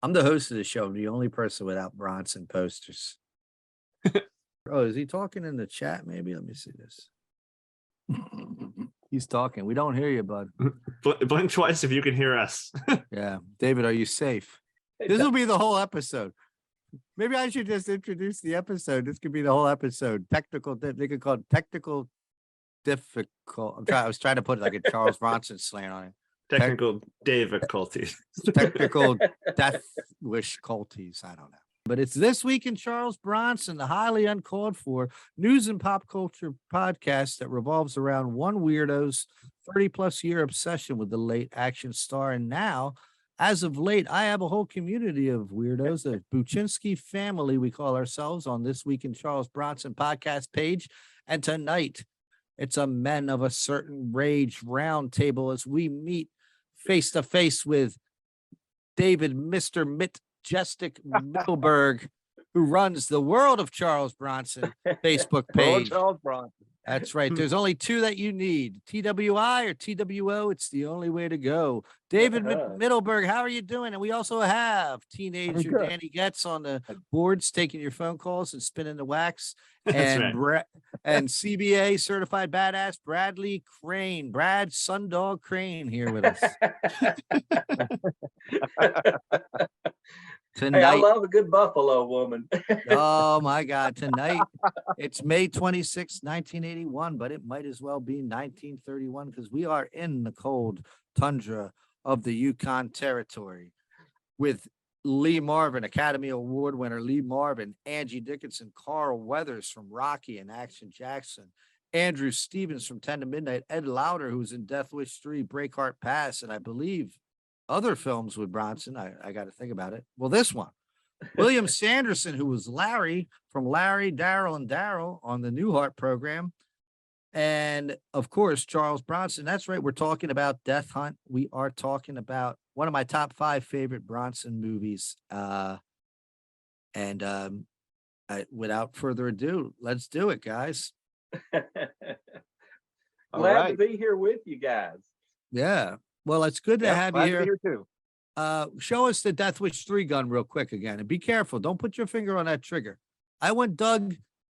I'm the host of the show. I'm the only person without Bronson posters. Oh, is he talking in the chat? Maybe let me see this. He's talking. We don't hear you, bud. Blink twice if you can hear us. Yeah. David, are you safe? This will be the whole episode. Maybe I should just introduce the episode. This could be the whole episode. Technical, they could call it technical difficult. I was trying to put like a Charles Bronson slant on it. Technical difficulties. Technical death wish culties. I don't know. But it's This Week in Charles Bronson, the highly uncalled for news and pop culture podcast that revolves around one weirdo's 30-plus year obsession with the late action star. And now, as of late, I have a whole community of weirdos, a Buczynski family, we call ourselves, on This Week in Charles Bronson podcast page. And tonight, it's a Men of a Certain Rage roundtable as we meet face to face with David, Mr. Majestic Middleburg, who runs the World of Charles Bronson Facebook page. Charles Bronson. That's right. There's only two that you need, TWI or TWO. It's the only way to go. David Middleburg, how are you doing? And we also have teenager Danny Getz on the boards, taking your phone calls and spinning the wax. And and CBA certified badass Bradley Crane, Brad Sundog Crane, here with us. Tonight, hey, I love a good Buffalo woman. Oh my God. Tonight, it's May 26, 1981, but it might as well be 1931 because we are in the cold tundra of the Yukon Territory with Lee Marvin, Academy Award winner Lee Marvin, Angie Dickinson, Carl Weathers from Rocky and Action Jackson, Andrew Stevens from 10 to Midnight, Ed Lauder, who's in Death Wish 3, Breakheart Pass, and I believe other films with Bronson. I got to think about it. Well, this one, William Sanderson, who was Larry from Larry, Daryl, and Daryl on the Newhart program. And of course, Charles Bronson. That's right. We're talking about Death Hunt. We are talking about one of my top 5 favorite Bronson movies. Without further ado, let's do it, guys. Glad to be here with you guys. Yeah. Well, it's good to have you here. Too. Show us the Death Wish 3 gun real quick again, and be careful. Don't put your finger on that trigger. I went Doug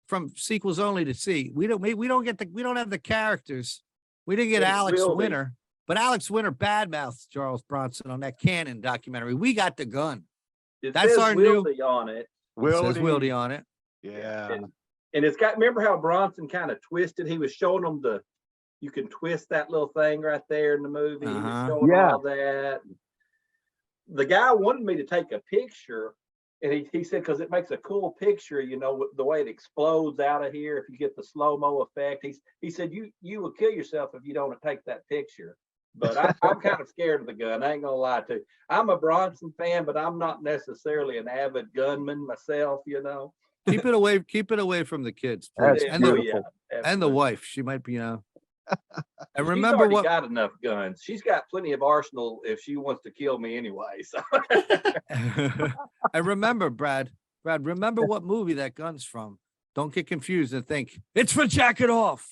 from sequels only to see. We don't have the characters. We didn't get Alex Winter, but Alex Winter badmouths Charles Bronson on that Canon documentary. We got the gun. That's our new on it. It says Wildy on it. Yeah. And it's got, remember how Bronson kind of twisted? He was showing them you can twist that little thing right there in the movie. He was showing all that. The guy wanted me to take a picture, and he said, because it makes a cool picture, with the way it explodes out of here if you get the slow-mo effect. He said, you will kill yourself if you don't take that picture. But I'm kind of scared of the gun. I ain't gonna lie to you. I'm a Bronson fan, but I'm not necessarily an avid gunman myself, Keep it away from the kids, please. And the wife. She might be, And remember what got enough guns. She's got plenty of arsenal if she wants to kill me anyway. So and remember, Brad, remember what movie that gun's from. Don't get confused and think it's for Jack It Off.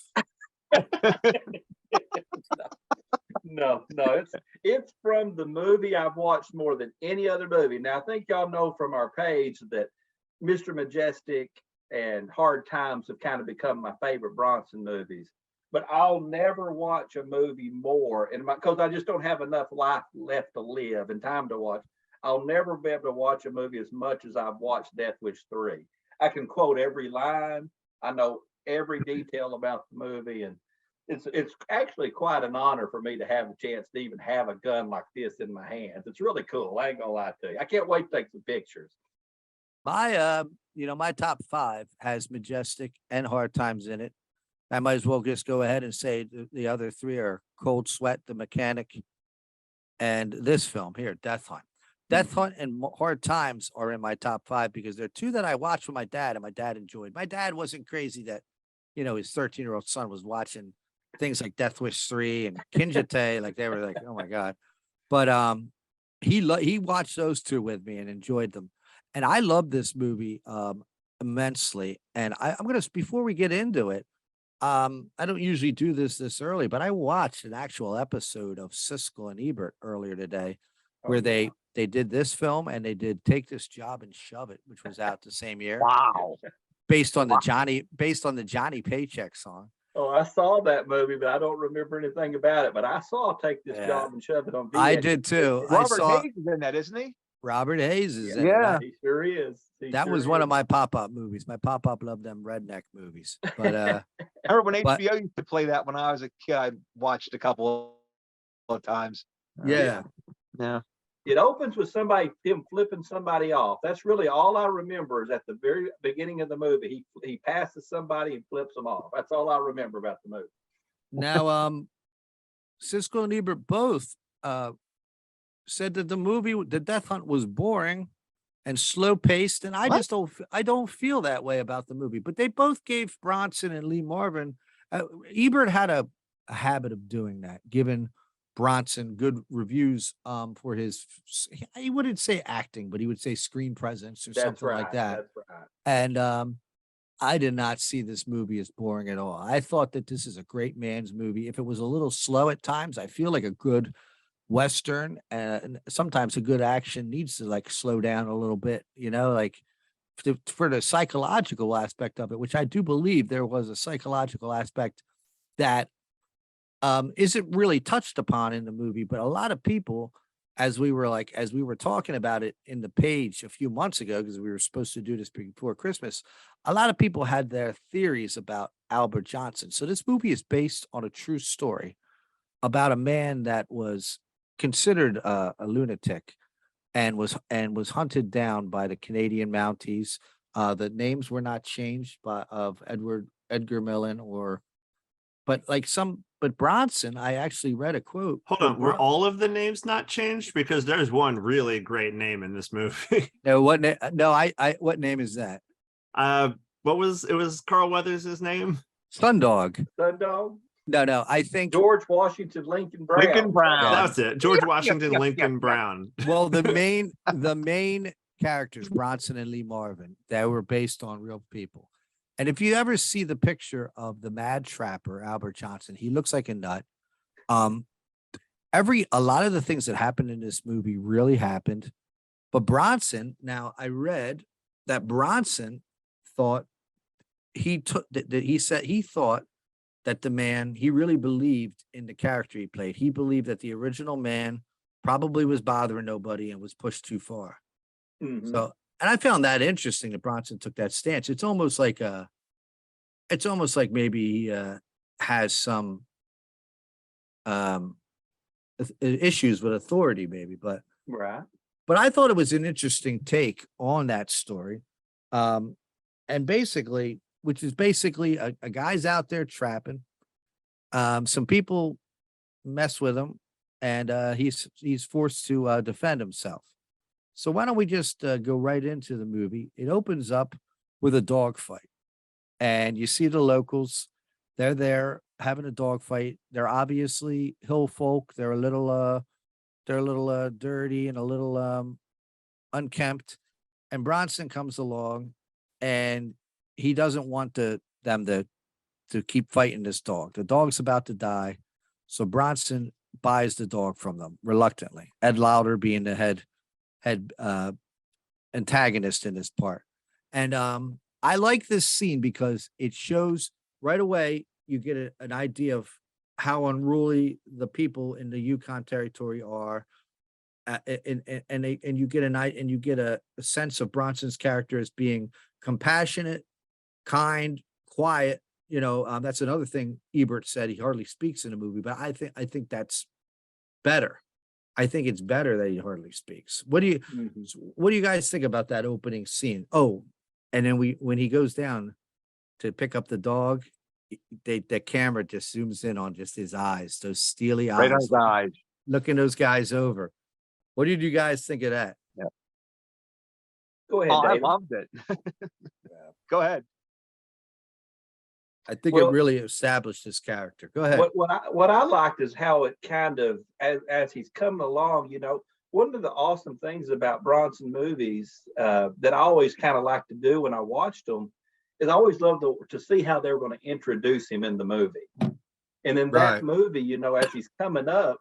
No, it's from the movie I've watched more than any other movie. Now I think y'all know from our page that Mr. Majestic and Hard Times have kind of become my favorite Bronson movies. But I'll never watch a movie more, and because I just don't have enough life left to live and time to watch. I'll never be able to watch a movie as much as I've watched Death Wish 3. I can quote every line. I know every detail about the movie, and it's actually quite an honor for me to have a chance to even have a gun like this in my hands. It's really cool. I ain't gonna lie to you. I can't wait to take some pictures. My my top 5 has Majestic and Hard Times in it. I might as well just go ahead and say the other 3 are Cold Sweat, The Mechanic, and this film here, Death Hunt. Death Hunt and Hard Times are in my top 5 because they're 2 that I watched with my dad, and my dad enjoyed. My dad wasn't crazy that, his 13-year-old son was watching things like Death Wish 3 and Kinjite, like they were like, oh my God. But he watched those 2 with me and enjoyed them. And I love this movie immensely. And I'm going to, before we get into it, I don't usually do this early, but I watched an actual episode of Siskel and Ebert earlier today where they They did this film and they did Take This Job and Shove It, which was out the same year, Wow. based on the Johnny Paycheck song. Oh, I saw that movie, but I don't remember anything about it. But I saw Take This Yeah. Job and Shove It on VH. I did too. I Robert saw Hayes is in that, isn't he? Robert Hayes is in it. Yeah. He sure is. He That sure was one is. of my pop-up movies. My pop-up loved them redneck movies. But I remember when But- HBO used to play that when I was a kid. I watched a couple of times. yeah. Yeah. It opens with him flipping somebody off. That's really all I remember is at the very beginning of the movie. He passes somebody and flips them off. That's all I remember about the movie. Now, Siskel and Ebert both said that the Death Hunt was boring and slow paced, and I What? just don't feel that way about the movie. But they both gave Bronson and Lee Marvin. Ebert had a habit of doing that, giving Bronson good reviews for his. He wouldn't say acting, but he would say screen presence or That's something right. like that. That's right. And I did not see this movie as boring at all. I thought that this is a great man's movie. If it was a little slow at times, I feel like a good Western and sometimes a good action needs to like slow down a little bit, like for the psychological aspect of it, which I do believe there was a psychological aspect that isn't really touched upon in the movie, but a lot of people, as we were talking about it in the page a few months ago, because we were supposed to do this before Christmas, a lot of people had their theories about Albert Johnson. So this movie is based on a true story about a man that was considered a lunatic and was hunted down by the Canadian Mounties. The names were not changed of Edgar Millen but Bronson, I actually read a quote. Hold on, were all of the names not changed? Because there's one really great name in this movie. No, what name is that? It was Carl Weathers' name? Sundog. Sundog. No, I think George Washington Lincoln Brown. Lincoln Brown. That's it. George Washington yeah, Lincoln yeah. Brown. well, the main characters, Bronson and Lee Marvin, that were based on real people. And if you ever see the picture of the Mad Trapper, Albert Johnson, he looks like a nut. A lot of the things that happened in this movie really happened. But Bronson, now I read that Bronson thought he thought that the man, he really believed in the character he played. He believed that the original man probably was bothering nobody and was pushed too far. Mhm. So, and I found that interesting that Bronson took that stance. It's almost like maybe he has some issues with authority, maybe, but Right. I thought it was an interesting take on that story. And basically, which is basically a guy's out there trapping. Some people mess with him and he's forced to defend himself. So why don't we just go right into the movie? It opens up with a dog fight. And you see the locals, they're there having a dog fight. They're obviously hill folk. They're a little dirty and a little unkempt. And Bronson comes along and he doesn't want them to keep fighting this dog. The dog's about to die. So Bronson buys the dog from them reluctantly. Ed Lauder being the head antagonist in this part. And I like this scene because it shows right away, you get an idea of how unruly the people in the Yukon Territory are. And you get a sense of Bronson's character as being compassionate, kind, quiet. That's another thing Ebert said. He hardly speaks in the movie, but I think that's better. I think it's better that he hardly speaks. What do you guys think about that opening scene? Oh, and then when he goes down to pick up the dog, the camera just zooms in on just his eyes, those steely eyes, Right on his eyes. looking those guys over. What did you guys think of that? Go ahead, Oh, I David. loved it. Go ahead. I think Well- it really established his character. Go ahead. What I liked is how it kind of, as he's coming along, one of the awesome things about Bronson movies that I always kind of like to do when I watched them is I always love to see how they're going to introduce him in the movie. And in Right. that movie, as he's coming up,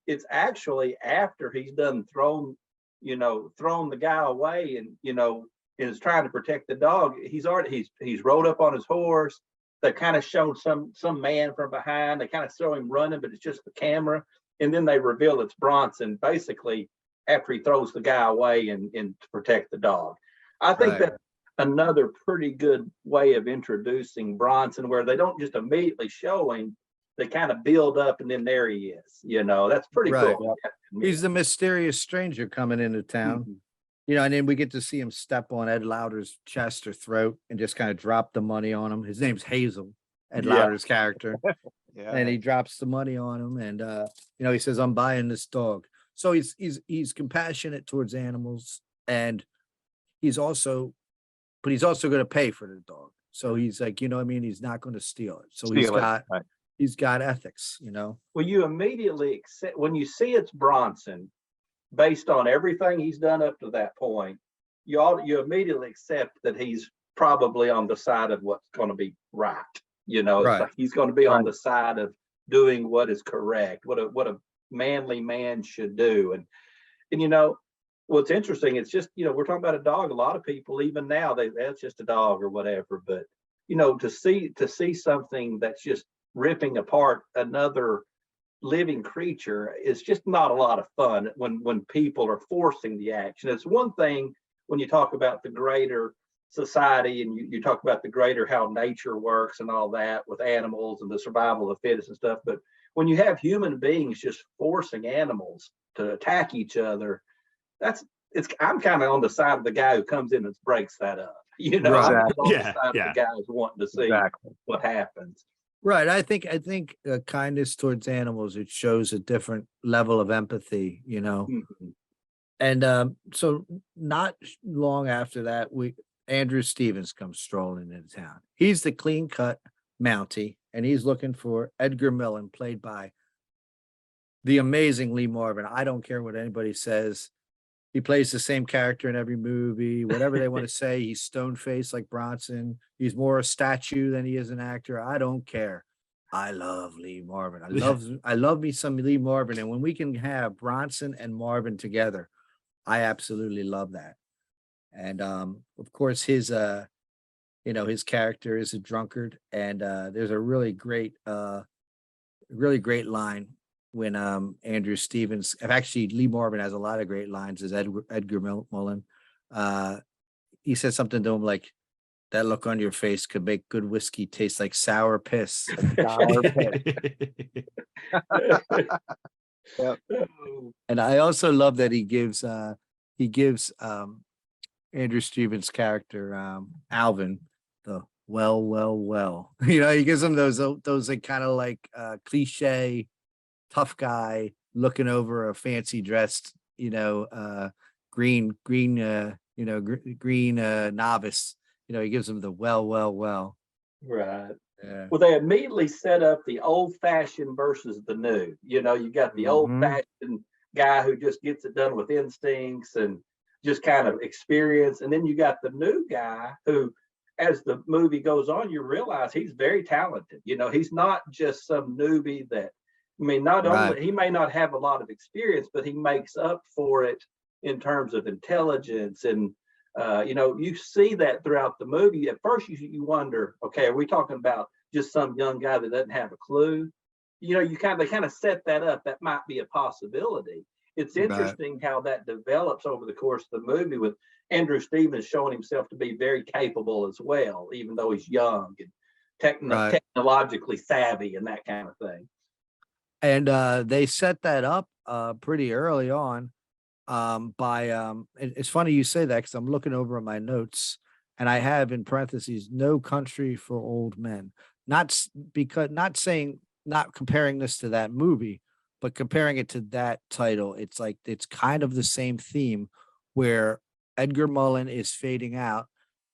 it's actually after he's done thrown, thrown the guy away and, is trying to protect the dog. He's rolled up on his horse. They kind of showed some man from behind. They kind of show him running, but it's just the camera. And then they reveal it's Bronson basically after he throws the guy away and to protect the dog. I think Right. that's another pretty good way of introducing Bronson, where they don't just immediately show him. They kind of build up and then there he is. That's pretty Right. cool. He's the mysterious stranger coming into town. Mhm. And then we get to see him step on Ed Lauder's chest or throat and just kind of drop the money on him. His name's Hazel, Ed Yeah. Lauder's character. Yeah. And he drops the money on him and he says, I'm buying this dog. So he's compassionate towards animals, and he's also going to pay for the dog. So he's like, he's not going to steal it. So Steal it, right. he's got ethics, Well, you immediately accept when you see it's Bronson, based on everything he's done up to that point. You immediately accept that he's probably on the side of what's going to be right. It's Right. like he's going to be on Right. the side of doing what is correct, what a manly man should do. And what's interesting, it's just, we're talking about a dog. A lot of people, even now, that's just a dog or whatever. But to see something that's just ripping apart another living creature is just not a lot of fun when people are forcing the action. It's one thing when you talk about the greater society and you talk about the greater how nature works and all that with animals and the survival of the fittest and stuff. But when you have human beings just forcing animals to attack each other, I'm kind of on the side of the guy who comes in and breaks that up. I'm Right. on the Yeah, side yeah. of the guy who's wanting to see Exactly. what happens. Right. I think kindness towards animals, it shows a different level of empathy, Mhm. And so not long after that, Andrew Stevens comes strolling into town. He's the clean cut Mountie, and he's looking for Edgar Millen, played by the amazing Lee Marvin. I don't care what anybody says. He plays the same character in every movie, whatever they want to say. He's stone faced like Bronson. He's more a statue than he is an actor. I don't care. I love Lee Marvin. I love me some Lee Marvin. And when we can have Bronson and Marvin together, I absolutely love that. And of course his character is a drunkard, and there's a really great line when Andrew Stevens, actually Lee Marvin has a lot of great lines as Edgar Mullen. He says something to him like, that look on your face could make good whiskey taste like sour piss. Sour pit. Yep. And I also love that he gives Andrew Stevens' character Alvin the well. He gives him those like kind of like cliche tough guy looking over a fancy dressed green novice. He gives him the well. Right. Yeah. Well, they immediately set up the old fashioned versus the new. You got the old fashioned guy who just gets it done with instincts and just kind of experience. And then you got the new guy who, as the movie goes on, you realize he's very talented. He's not just some newbie that, not only he may not have a lot of experience, but he makes up for it in terms of intelligence. And, you see that throughout the movie. At first you wonder, okay, are we talking about just some young guy that doesn't have a clue? They kind of set that up. That might be a possibility. It's interesting how that develops over the course of the movie, with Andrew Stevens showing himself to be very capable as well, even though he's young and technologically savvy and that kind of thing. And they set that up pretty early on it's funny you say that, because I'm looking over at my notes and I have in parentheses, No Country for Old Men. Not comparing this to that movie, but comparing it to that title. It's like, it's kind of the same theme where Edgar Mullen is fading out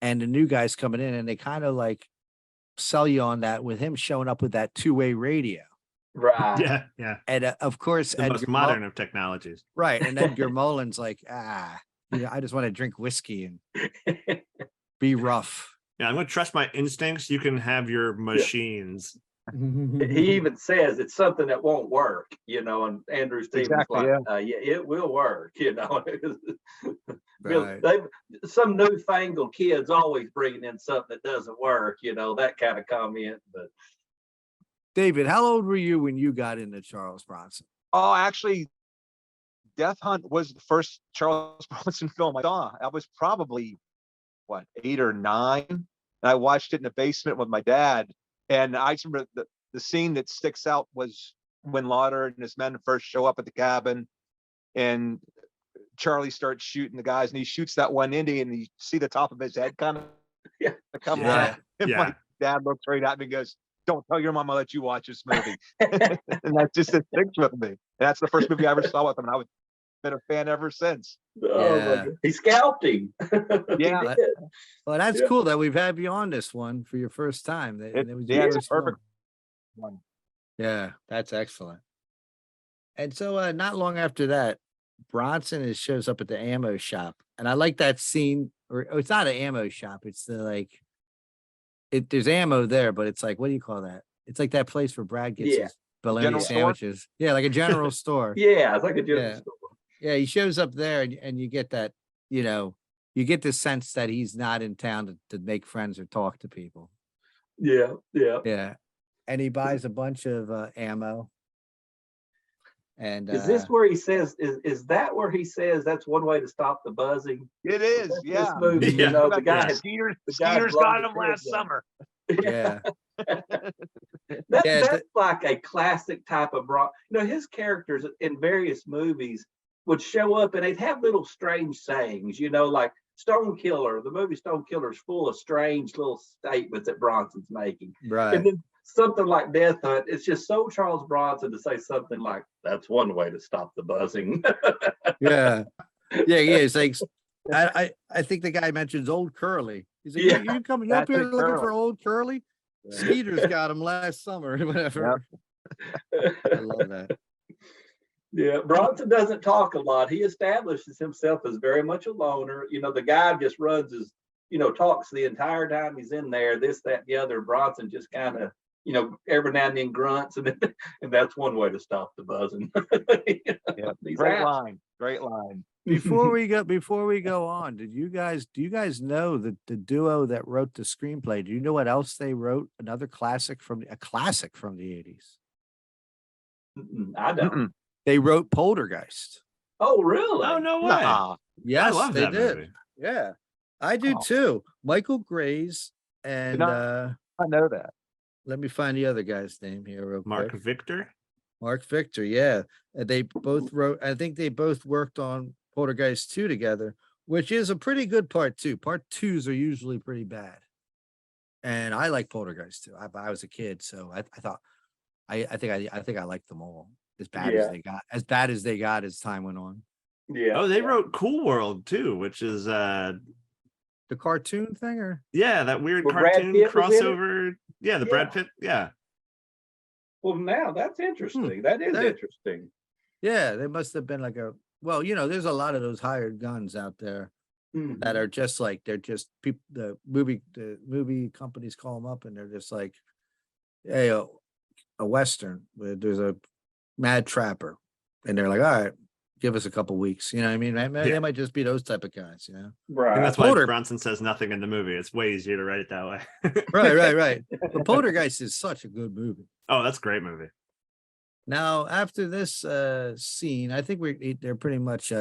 and the new guy's coming in, and they kind of like sell you on that with him showing up with that two-way radio. Right. Yeah. And of course, The most modern of technologies. Right. And Edgar Mullen's like, I just want to drink whiskey and be rough. Yeah, I'm going to trust my instincts. You can have your machines. He even says it's something that won't work, and Andrew Stevens Exactly, like, yeah, it will work, Right. Some newfangled kids always bringing in something that doesn't work, that kind of comment. But David, how old were you when you got into Charles Bronson? Oh, actually, Death Hunt was the first Charles Bronson film I saw. I was probably, what, 8 or 9? And I watched it in the basement with my dad. And I just remember the scene that sticks out was when Lauder and his men first show up at the cabin, and Charlie starts shooting the guys, and he shoots that one Indian, and you see the top of his head kind of Yeah. come Yeah. out. And Yeah. my dad looks right at me and goes, "Don't tell your mom I let you watch this movie." And that just sticks with me. And that's the first movie I ever saw with him, and I've been a fan ever since. oh my Yeah. God. He scalped him. He Yeah. did. Well, that's Yeah. cool that we've had you on this one for your first time. It was Yeah, your it's a first film. perfect one. Yeah, that's excellent. And so not long after that, Bronson shows up at the ammo shop. And I like that scene, or it's not an ammo shop, it's there's ammo there, but it's like, what do you call that? It's like that place where Brad gets Yeah. his bologna General store? sandwiches. Yeah, like a general store. Yeah, it's like a general Yeah. store. Yeah, he shows up there and you get that, you get the sense that he's not in town to make friends or talk to people. Yeah, yeah. Yeah. And he buys a bunch of ammo. And Is this where he says, is that where he says that's one way to stop the buzzing? It is, That's yeah. This movie, Yeah. the guy Yeah. had Skeeters guy got blown him the last kids up. summer. yeah. That's Yeah, like a classic type of his characters in various movies would show up and they'd have little strange sayings, like Stone Killer. The movie Stone Killer is full of strange little statements that Bronson's making. Right. And then something like Death Hunt, it's just so Charles Bronson to say something like, that's one way to stop the buzzing. Yeah. Yeah. It's like, I think the guy mentions Old Curly. He's like, Yeah. you coming That's up here it, looking Curly. for Old Curly? Skeeters got him last summer or whatever. I love that. Yeah, Bronson doesn't talk a lot. He establishes himself as very much a loner. The guy just runs his, talks the entire time he's in there, this, that, the other. Bronson just kind of, every now and then grunts, and that's one way to stop the buzzing. Yeah. He's Great out. line. Great line. Before we go on, do you guys know that the duo that wrote the screenplay? Do you know what else they wrote? Another classic from the 80s. I don't. Mm-mm. They wrote Poltergeist. Oh, really? Oh, no way. Nah. Yes, I love they that did. movie. Yeah, I do Oh. too. Michael Grays and not- I know that. let me find the other guy's name here real Mark quick. Victor. Mark Victor, yeah. They both wrote, I think they both worked on Poltergeist 2 together, which is a pretty good part 2. Part 2s are usually pretty bad. And I like Poltergeist 2. I was a kid, so I thought I think I liked them all as bad as they got as time went on. Yeah. Oh, they yeah. wrote Cool World too, which is The cartoon thing, or that weird Where Brad cartoon Pitt was in it? crossover. Yeah, the Yeah. Brad Pitt. Yeah. Well, now that's interesting. That is That- interesting. yeah, they must have been like there's a lot of those hired guns out there Mhm. that are just like they're just people. The movie companies call them up and they're just like, hey, a western where there's a mad trapper, and they're like, all right, give us a couple weeks. You know what I mean? They might just be those type of guys. Right. And that's why Polter- Bronson says nothing in the movie. It's way easier to write it that way. Right. But Poltergeist is such a good movie. Oh, that's a great movie. Now, after this scene, I think they're pretty much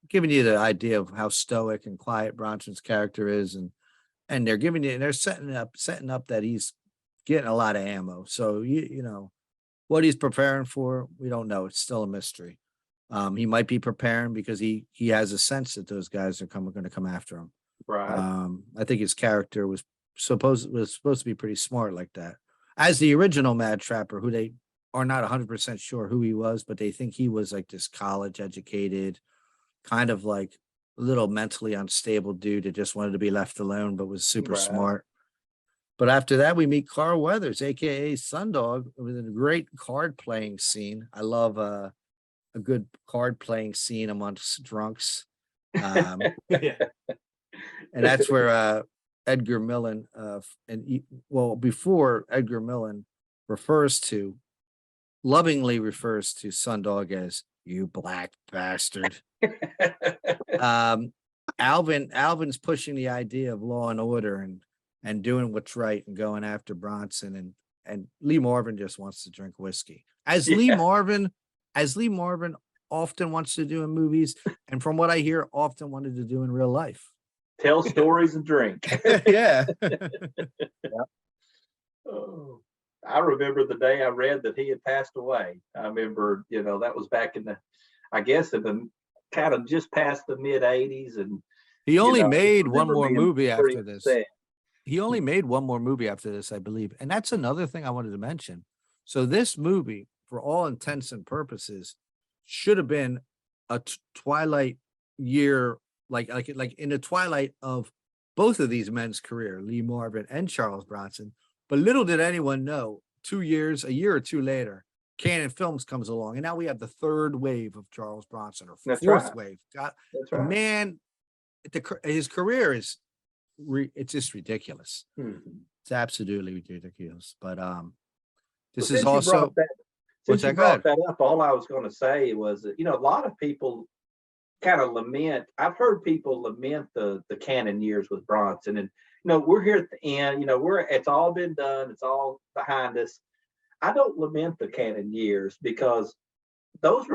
giving you the idea of how stoic and quiet Bronson's character is, and they're setting up that he's getting a lot of ammo. So what he's preparing for, we don't know. It's still a mystery. He might be preparing because he has a sense that those guys are going to come after him. Right. I think his character was supposed to be pretty smart like that. As the original Mad Trapper, who they are not 100% sure who he was, but they think he was like this college educated, kind of like a little mentally unstable dude that just wanted to be left alone, but was super Right. smart. But after that, we meet Carl Weathers, aka Sundog, with a great card playing scene. I love a good card playing scene amongst drunks. Yeah. And that's where Edgar Millen before Edgar Millen lovingly refers to Sundog as "you black bastard." Alvin's pushing the idea of law and order and doing what's right and going after Bronson, and Lee Marvin just wants to drink whiskey. As Lee Marvin often wants to do in movies, and from what I hear, often wanted to do in real life. Tell stories and drink. Yeah. Oh, I remember the day I read that he had passed away. I remember, that was back in I guess in the kind of just past the mid '80s, and He only I made one remember more being movie pretty after this. upset. He only made one more movie after this, I believe. And that's another thing I wanted to mention. So this movie, for all intents and purposes, should have been a twilight year, like in the twilight of both of these men's career, Lee Marvin and Charles Bronson. But little did anyone know, a year or two later, Canon Films comes along, and now we have the third wave of Charles Bronson, or That's fourth right. wave. That's The right. man, his career is it's just ridiculous. Mhm. It's absolutely ridiculous. But this Well, is also since you brought that up, all I was going to say was that, a lot of people kind of lament. I've heard people lament the Cannon years with Bronson, and we're here at the end. It's all been done. It's all behind us. I don't lament the Cannon years, because those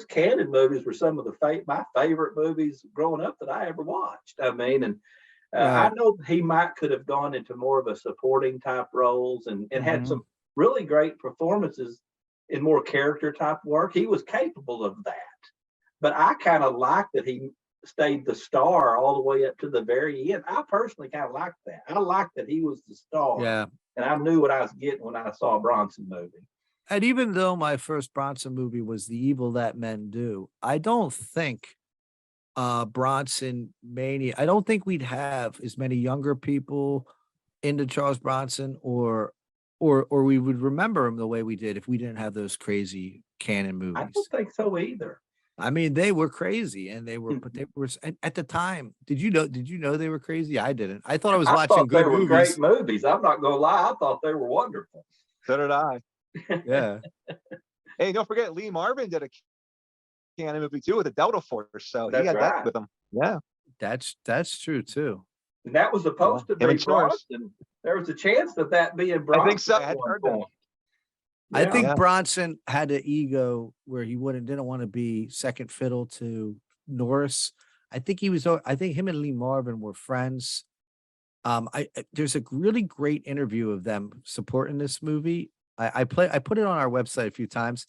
Cannon movies were some of my favorite movies growing up that I ever watched. I mean, and I know he could have gone into more of a supporting type roles and had some really great performances in more character type work. He was capable of that, but I kind of like that he stayed the star all the way up to the very end. I personally kind of like that. I like that he was the star. Yeah. And I knew what I was getting when I saw a Bronson movie. And even though my first Bronson movie was The Evil That Men Do, I don't think Bronson mania, I don't think we'd have as many younger people into Charles Bronson, or we would remember him the way we did if we didn't have those crazy Cannon movies. I don't think so either. I mean, they were crazy, and but they were at the time. Did you know they were crazy? I didn't. I thought I was watching good they were movies. great movies. I'm not gonna lie. I thought they were wonderful. So did I. Yeah. Hey, don't forget, Lee Marvin did a Cannon movie too with the Delta Force, so That's he had right. that with him. Yeah, That's true too. And that was supposed to him be and Schnorrs. Bronson. There was a chance that being Bronson. I think so. I at had one heard that. point. I think Yeah. Bronson had an ego where he didn't want to be second fiddle to Norris. I think him and Lee Marvin were friends. There's a really great interview of them supporting this movie. I put it on our website a few times.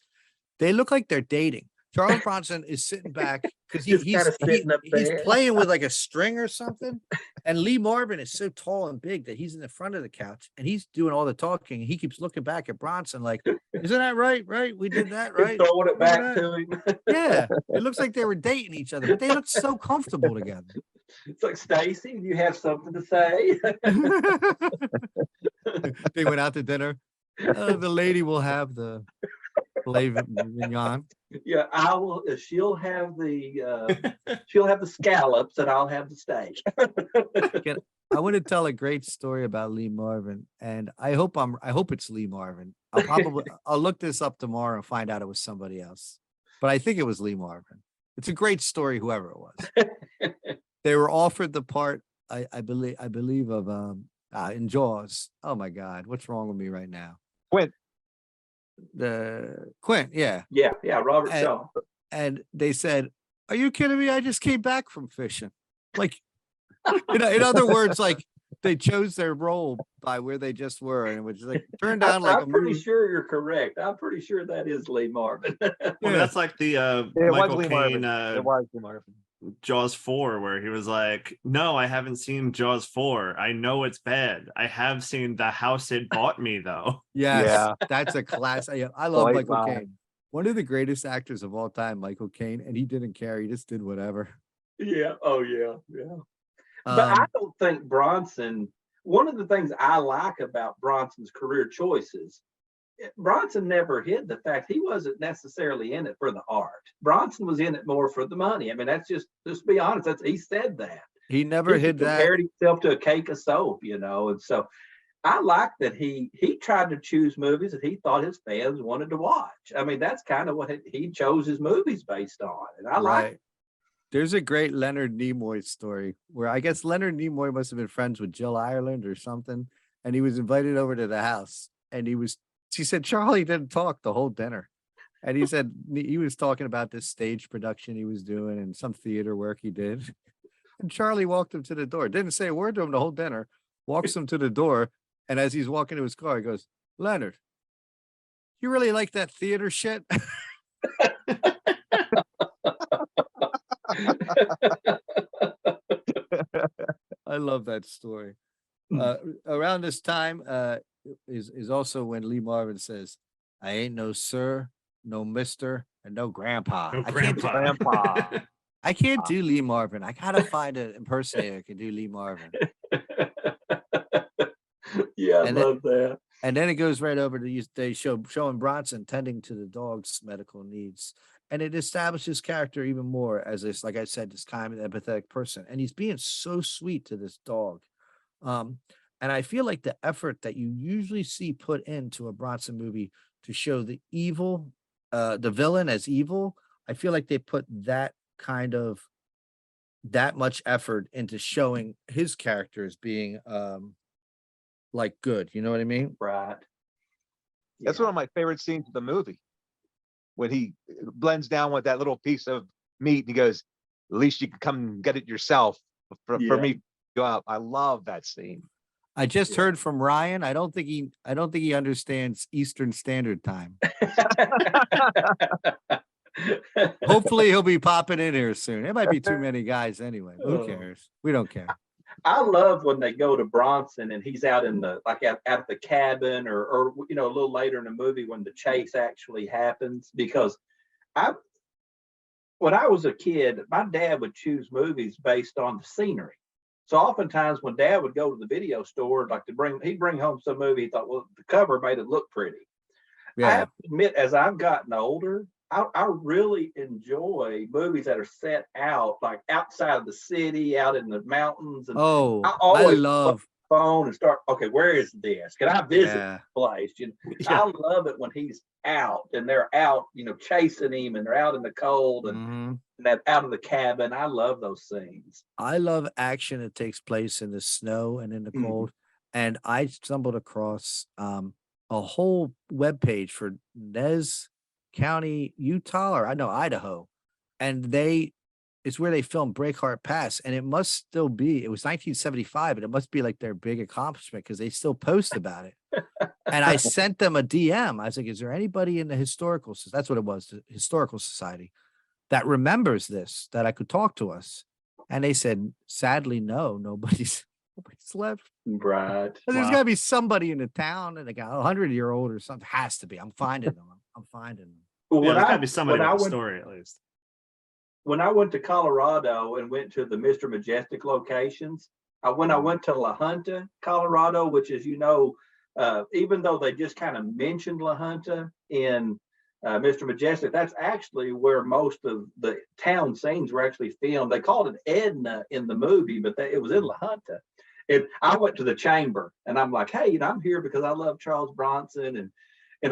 They look like they're dating. Charles Bronson is sitting back because Just kinda sitting up he's there. playing with like a string or something. And Lee Marvin is so tall and big that he's in the front of the couch and he's doing all the talking. He keeps looking back at Bronson like, isn't that right? Right? We did that, right? Throwing it back Remember to him. Yeah. It looks like they were dating each other, but they look so comfortable together. It's like, Stacy, you have something to say? They went out to dinner. The lady will have the filet mignon. Yeah, I will. She'll have the scallops, and I'll have the steak. I want to tell a great story about Lee Marvin, and I hope it's Lee Marvin. I'll look this up tomorrow and find out it was somebody else, but I think it was Lee Marvin. It's a great story, whoever it was. They were offered the part, I believe of in Jaws. Oh my God, what's wrong with me right now? Quint, yeah. Yeah, Robert And- Shaw. And they said, "Are you kidding me? I just came back from fishing." Like, in other words, like they chose their role by where they just were, and it was like turned down like I'm a pretty movie. sure you're correct. I'm pretty sure that is Lee Marvin. Well, that's like the it was Michael Lee Caine Marvin. It was Lee Marvin. Jaws 4, where he was like, "No, I haven't seen Jaws 4. I know it's bad. I have seen The House It Bought Me, though." Yes, Yeah. that's a class. I love White Michael line. Caine. One of the greatest actors of all time, Michael Caine, and he didn't care. He just did whatever. Yeah. Oh, yeah. But I don't think Bronson. One of the things I like about Bronson's career choices, Bronson never hid the fact he wasn't necessarily in it for the art. Bronson was in it more for the money. I mean, that's just be honest. He said that. He never He hid that. compared himself to a cake of soap, and so I like that he tried to choose movies that he thought his fans wanted to watch. I mean, that's kind of what he chose his movies based on, and I like. Right. There's a great Leonard Nimoy story where I guess Leonard Nimoy must have been friends with Jill Ireland or something, and he was invited over to the house, and she said Charlie didn't talk the whole dinner. And he said he was talking about this stage production he was doing and some theater work he did. And Charlie walked him to the door, didn't say a word to him the whole dinner, walks him to the door. And as he's walking to his car, he goes, Leonard, you really like that theater shit? I love that story. Around this time is also when Lee Marvin says, I ain't no sir, no mister, and no grandpa. No I can't do, grandpa. I can't do Lee Marvin. I gotta find an impersonator who can do Lee Marvin. Yeah, I And then- love that. And then it goes right over to they showing Bronson tending to the dog's medical needs. And it establishes his character even more as this, like I said, this kind of empathetic person. And he's being so sweet to this dog. And I feel like the effort that you usually see put into a Bronson movie to show the evil, the villain as evil, I feel like they put that much effort into showing his character as being like good. You know what I mean? Right. That's one of my favorite scenes of the movie. When he blends down with that little piece of meat and he goes, at least you can come and get it yourself for me to go out. I love that scene. I just heard from Ryan. I don't think he understands Eastern Standard Time. Hopefully he'll be popping in here soon. It might be too many guys anyway. Who cares? We don't care. I love when they go to Bronson and he's out in the at the cabin or a little later in the movie when the chase actually happens, because when I was a kid, my dad would choose movies based on the scenery. So oftentimes when Dad would go to the video store, he'd bring home some movie, he thought, well, the cover made it look pretty. I Yeah. have to admit, as I've gotten older, I really enjoy movies that are set out like outside of the city, out in the mountains. And Oh, I I always love. phone and start, okay, where is this? Can I visit Yeah. this place? Yeah. I love it when he's out and they're out, chasing him and they're out in the cold and Mhm. that out of the cabin. I love those scenes. I love action that takes place in the snow and in the Mhm. cold. And I stumbled across a whole webpage for Nez County, Utah, or I know Idaho. And it's where they filmed Breakheart Pass. And it must still be, it was 1975, and it must be like their big accomplishment because they still post about it. And I sent them a DM. I was like, is there anybody in the historical, that's what it was, the Historical Society, that remembers this, that I could talk to us? And they said, sadly, no, nobody's left. Right. And there's Wow. got to be somebody in the town, and they got 100-year-old or something. Has to be. I'm finding them. I'm finding them. Well, Yeah, there's gotta be somebody when I with a went- story at least. when I went to Colorado and went to the Mr. Majestic locations, when I went to La Junta, Colorado, which is, even though they just kind of mentioned La Junta in Mr. Majestic, that's actually where most of the town scenes were actually filmed. They called it Edna in the movie, but it was in La Junta. I went to the chamber and I'm like, hey, I'm here because I love Charles Bronson. And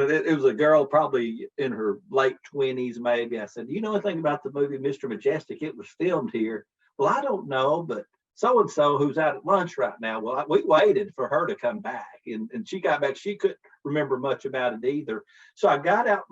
it was a girl probably in her late 20s, maybe. I said, do you know anything about the movie Mr. Majestic? It was filmed here. Well, I don't know, but so-and-so who's out at lunch right now. Well, we waited for her to come back and she got back. She couldn't remember much about it either. So I got out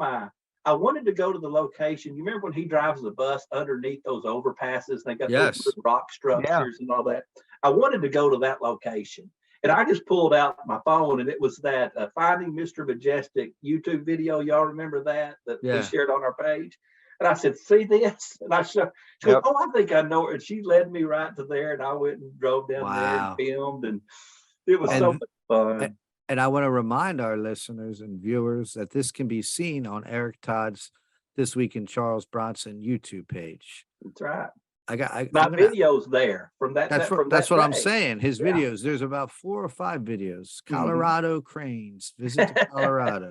I wanted to go to the location. You remember when he drives the bus underneath those overpasses? They got Yes. those rock structures and all that. I wanted to go to that location. And I just pulled out my phone and it was that Finding Mr. Majestic YouTube video. Y'all remember that Yeah. we shared on our page? And I said, see this? And I showed, she goes, Yep. oh, I think I know it. And she led me right to there and I went and drove down there Wow. and filmed. And it was And- so much fun. And I want to remind our listeners and viewers that this can be seen on Eric Todd's This Week in Charles Bronson YouTube page. That's right. I'm My gonna- video's there from that. That's from that's that what I'm day. saying. His Yeah. videos, there's about 4 or 5 videos. Mhm. Colorado cranes, visit to Colorado.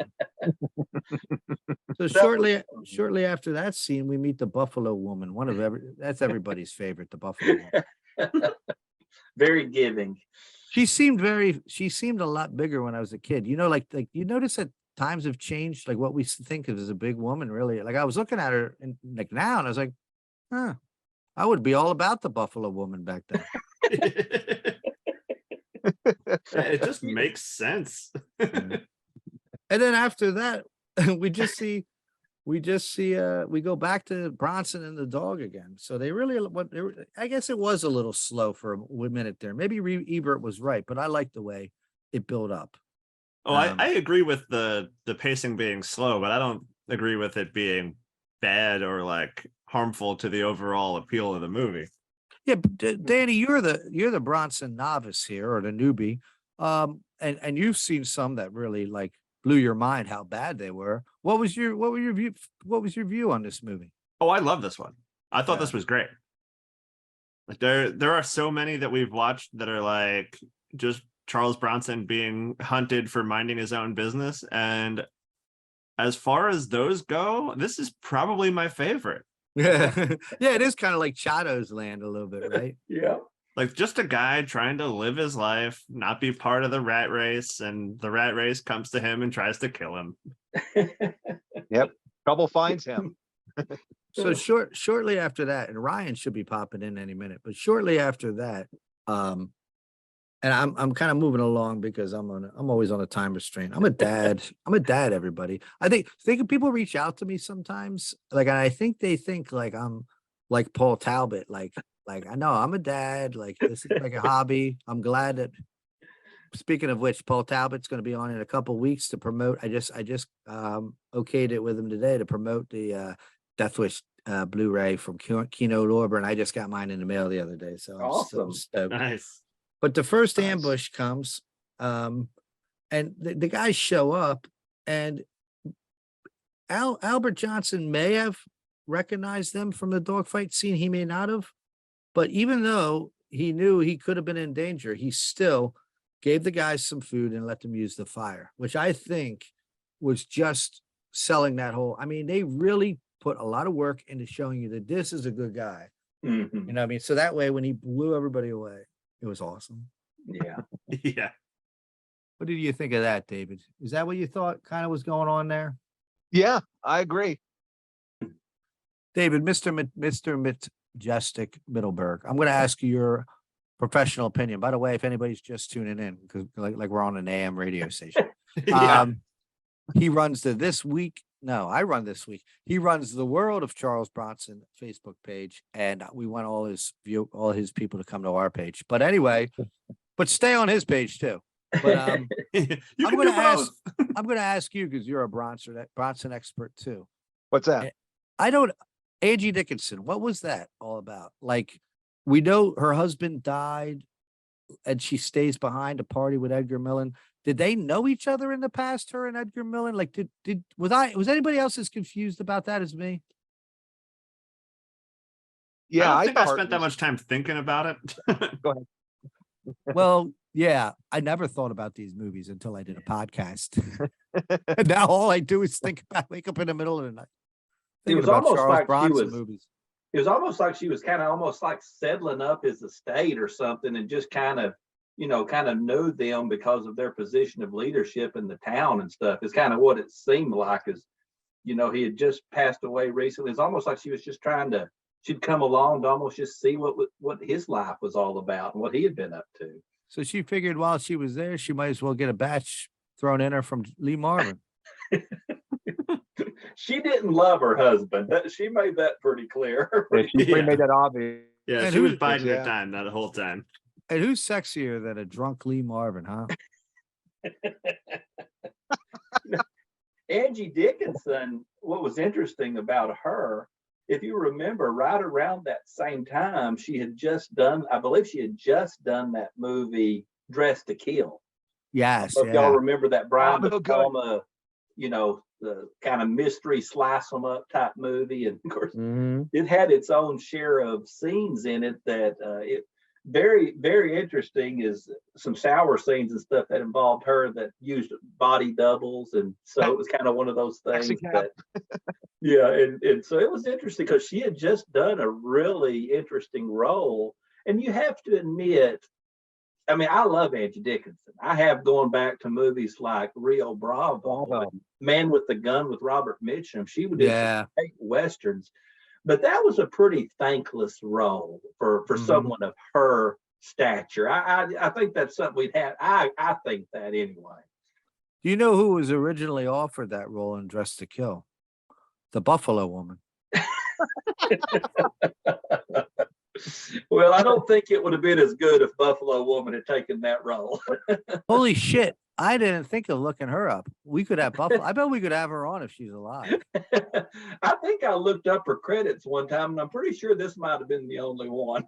So That shortly after that scene, we meet the Buffalo Woman. That's everybody's favorite, the Buffalo Woman. Very giving. She seemed a lot bigger when I was a kid. You know, like you notice that times have changed, like what we think of as a big woman, really. Like I was looking at her and like now, and I was like, huh, I would be all about the Buffalo woman back then. It just makes sense. And then after that, we go back to Bronson and the dog again. So they really, I guess it was a little slow for a minute there. Maybe Ebert was right, but I like the way it built up. Oh, I agree with the pacing being slow, but I don't agree with it being bad or like harmful to the overall appeal of the movie. Yeah, Danny, you're the Bronson novice here, or the newbie, and you've seen some that really like blew your mind how bad they were. What was your view on this movie? Oh, I love this one. I thought this was great. Like there are so many that we've watched that are like just Charles Bronson being hunted for minding his own business, and as far as those go, this is probably my favorite. Yeah, yeah, it is kind of like Chado's Land a little bit, right? Yeah. Like just a guy trying to live his life, not be part of the rat race, and the rat race comes to him and tries to kill him. Yep. Trouble finds him. So shortly after that, and Ryan should be popping in any minute, but shortly after that, and I'm kind of moving along because I'm always on a time restraint. I'm a dad, everybody. I think people reach out to me sometimes, like, and I think they think like I'm like Paul Talbot, like I know I'm a dad, like this is like a hobby. I'm glad that, speaking of which, Paul Talbot's going to be on in a couple weeks to promote. I just okayed it with him today to promote the Death Wish Blu-ray from Kino Lorber, and I just got mine in the mail the other day, so I'm so stoked. Nice. But the first ambush comes, and the guys show up, and Albert Johnson may have recognized them from the dogfight scene. He may not have, but even though he knew he could have been in danger, he still gave the guys some food and let them use the fire, which I think was just selling that whole. I mean, they really put a lot of work into showing you that this is a good guy. Mhm. You know what I mean? So that way, when he blew everybody away, it was awesome. Yeah. Yeah. What did you think of that, David? Is that what you thought kind of was going on there? Yeah, I agree. David, Mr. Majestic Middleburg, I'm going to ask you your professional opinion. By the way, if anybody's just tuning in, because like we're on an AM radio station, Yeah. he runs the This Week. No, I run This Week. He runs the World of Charles Bronson Facebook page, and we want all his people to come to our page. But anyway, but stay on his page too. But You I'm can going do to ask. both. I'm going to ask you because you're a Bronson expert too. What's that? I don't. Angie Dickinson, what was that all about? Like, we know her husband died, and she stays behind to party with Edgar Millen. Did they know each other in the past, her and Edgar Millen? Like, was anybody else as confused about that as me? Yeah, I don't think I spent partly- that much time thinking about it. Go ahead. Well, yeah, I never thought about these movies until I did a podcast. And now all I do is wake up in the middle of the night. It was thinking about almost Charles like she Bronson was- movies. It was almost like she was kind of almost like settling up his estate or something, and just kind of knew them because of their position of leadership in the town and stuff. Is kind of what it seemed like. He had just passed away recently. It's almost like she was just she'd come along to almost just see what his life was all about and what he had been up to. So she figured while she was there, she might as well get a batch thrown in her from Lee Marvin. She didn't love her husband. She made that pretty clear. Yeah, she Yeah. made that obvious. Yeah, And she was who- biding her yeah. time that whole time. And who's sexier than a drunk Lee Marvin, huh? Angie Dickinson, what was interesting about her, if you remember, right around that same time, I believe she had just done that movie Dress to Kill. Yes, So if y'all yeah. remember that Brian Oh, good. De Palma, the kind of mystery slice 'em up type movie. And of course, Mhm. it had its own share of scenes in it that it very, very interesting, is some shower scenes and stuff that involved her that used body doubles. And so it was kind of one of those things Taxi cab. that, yeah. And so it was interesting because she had just done a really interesting role. And you have to admit, I mean, I love Angie Dickinson. I have going back to movies like Rio Bravo, Bravo. and Man with the Gun with Robert Mitchum. She did some Yeah. great westerns, but that was a pretty thankless role for Mhm. someone of her stature. I think that's something we'd have. I think that anyway. Do you know who was originally offered that role in Dress to Kill? The Buffalo Woman. Well, I don't think it would have been as good if Buffalo Woman had taken that role. Holy shit. I didn't think of looking her up. We could have Buffalo. I bet we could have her on if she's alive. I think I looked up her credits one time, and I'm pretty sure this might have been the only one.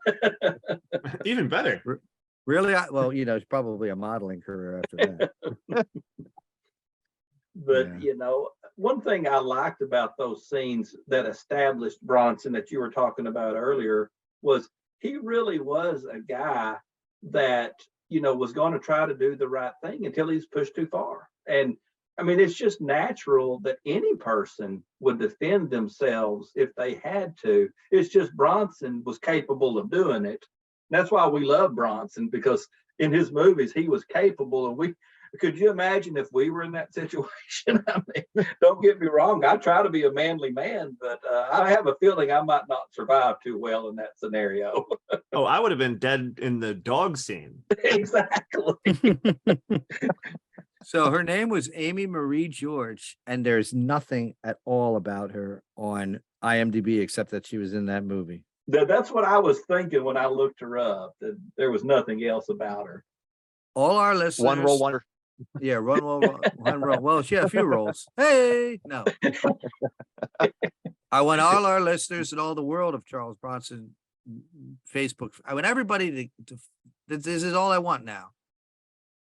Even better. Really? Well, it's probably a modeling career after that. But Yeah. one thing I liked about those scenes that established Bronson that you were talking about earlier was he really was a guy that was going to try to do the right thing until he's pushed too far. And I mean, it's just natural that any person would defend themselves if they had to. It's just Bronson was capable of doing it. That's why we love Bronson, because in his movies he was capable. And could you imagine if we were in that situation? I mean, don't get me wrong, I try to be a manly man, but I have a feeling I might not survive too well in that scenario. Oh, I would have been dead in the dog scene. Exactly. So her name was Amy Marie George, and there's nothing at all about her on IMDb except that she was in that movie. That's what I was thinking when I looked her up, that there was nothing else about her. All our listeners. One role wonder. Yeah, one role. Well, she had a few roles. Hey, no. I want all our listeners and all the world of Charles Bronson Facebook. I want everybody this is all I want now.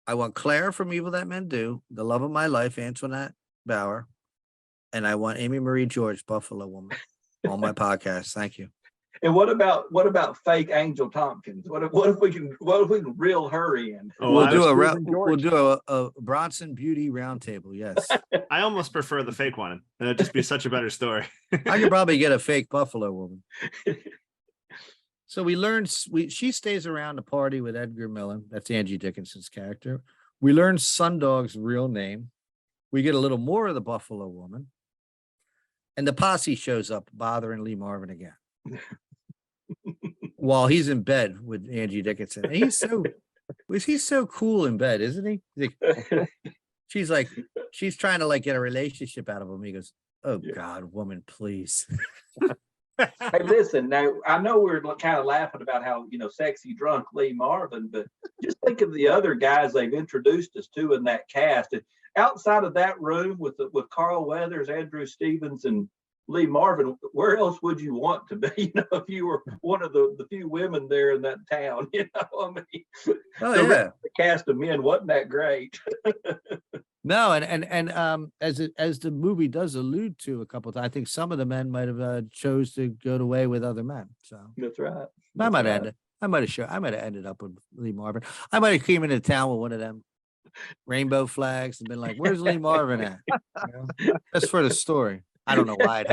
I want Claire from Evil That Men Do, the love of my life, Antoinette Bauer, and I want Amy Marie George, Buffalo Woman, on my podcast. Thank you. And what about fake Angel Tompkins? What if we can reel her in? Oh, we'll do a Bronson Beauty Roundtable. Yes. I almost prefer the fake one. It'd just be such a better story. I could probably get a fake Buffalo Woman. So we learned she stays around to party with Edgar Millen. That's Angie Dickinson's character. We learned Sundog's real name. We get a little more of the Buffalo Woman. And the posse shows up bothering Lee Marvin again. While he's in bed with Angie Dickinson. And he's so cool in bed, isn't he? She's trying to get a relationship out of him. He goes, "Oh God, woman, please." Hey, listen, now I know we're kind of laughing about how, sexy drunk Lee Marvin, but just think of the other guys they've introduced us to in that cast. And outside of that room with Carl Weathers, Andrew Stevens, and Lee Marvin, where else would you want to be? If you were one of the few women there in that town, I mean, the cast of men wasn't that great. No, and as the movie does allude to a couple of times, I think some of the men might have chose to go away with other men. So that's right. I might have ended up with Lee Marvin. I might have came into town with one of them rainbow flags and been like, "Where's Lee Marvin at?" That's for the story. I don't know why I'd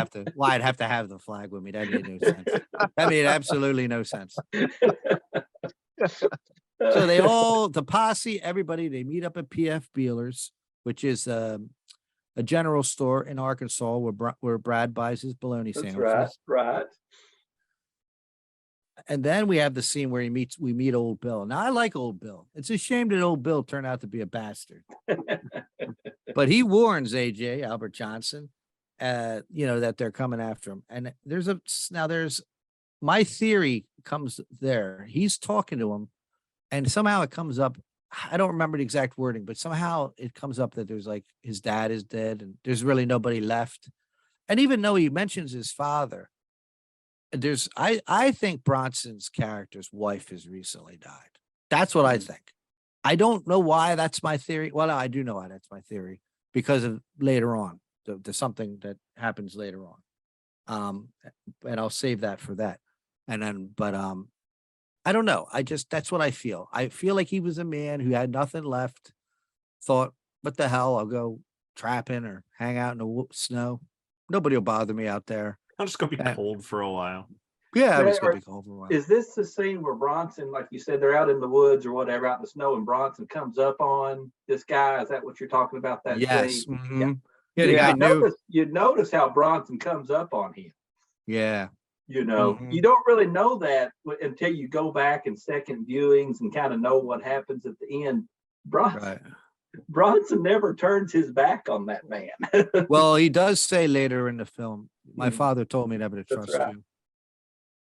have to have the flag with me. That made no sense. That made absolutely no sense. So the posse, everybody, they meet up at PF Beeler's, which is a general store in Arkansas where Brad buys his bologna sandwiches. Right. And then we have the scene where we meet Old Bill. Now I like Old Bill. It's a shame that Old Bill turned out to be a bastard. But he warns AJ, Albert Johnson, that they're coming after him. And there's my theory comes there. He's talking to him, and somehow it comes up. I don't remember the exact wording, but somehow it comes up that there's his dad is dead and there's really nobody left. And even though he mentions his father, I think Bronson's character's wife has recently died. That's what I think. I don't know why that's my theory. Well, I do know why that's my theory, because of later on, there's something that happens later on. And I'll save that for that. And then, but I don't know. That's what I feel. I feel like he was a man who had nothing left, thought, what the hell, I'll go trapping or hang out in the snow. Nobody will bother me out there. I'm just going to be cold for a while. Yeah, Now, it's gonna be cold for a while. is this the scene where Bronson, like you said, they're out in the woods or whatever, out in the snow, and Bronson comes up on this guy? Is that what you're talking about? That Yes. scene? Mhm. Yeah, the Yeah. guy knew. You'd notice how Bronson comes up on him. Yeah. You know, Mhm. you don't really know that until you go back in second viewings and kind of know what happens at the end. Right. Bronson never turns his back on that man. Well, he does say later in the film, my Mhm. father told me never to That's trust right. you.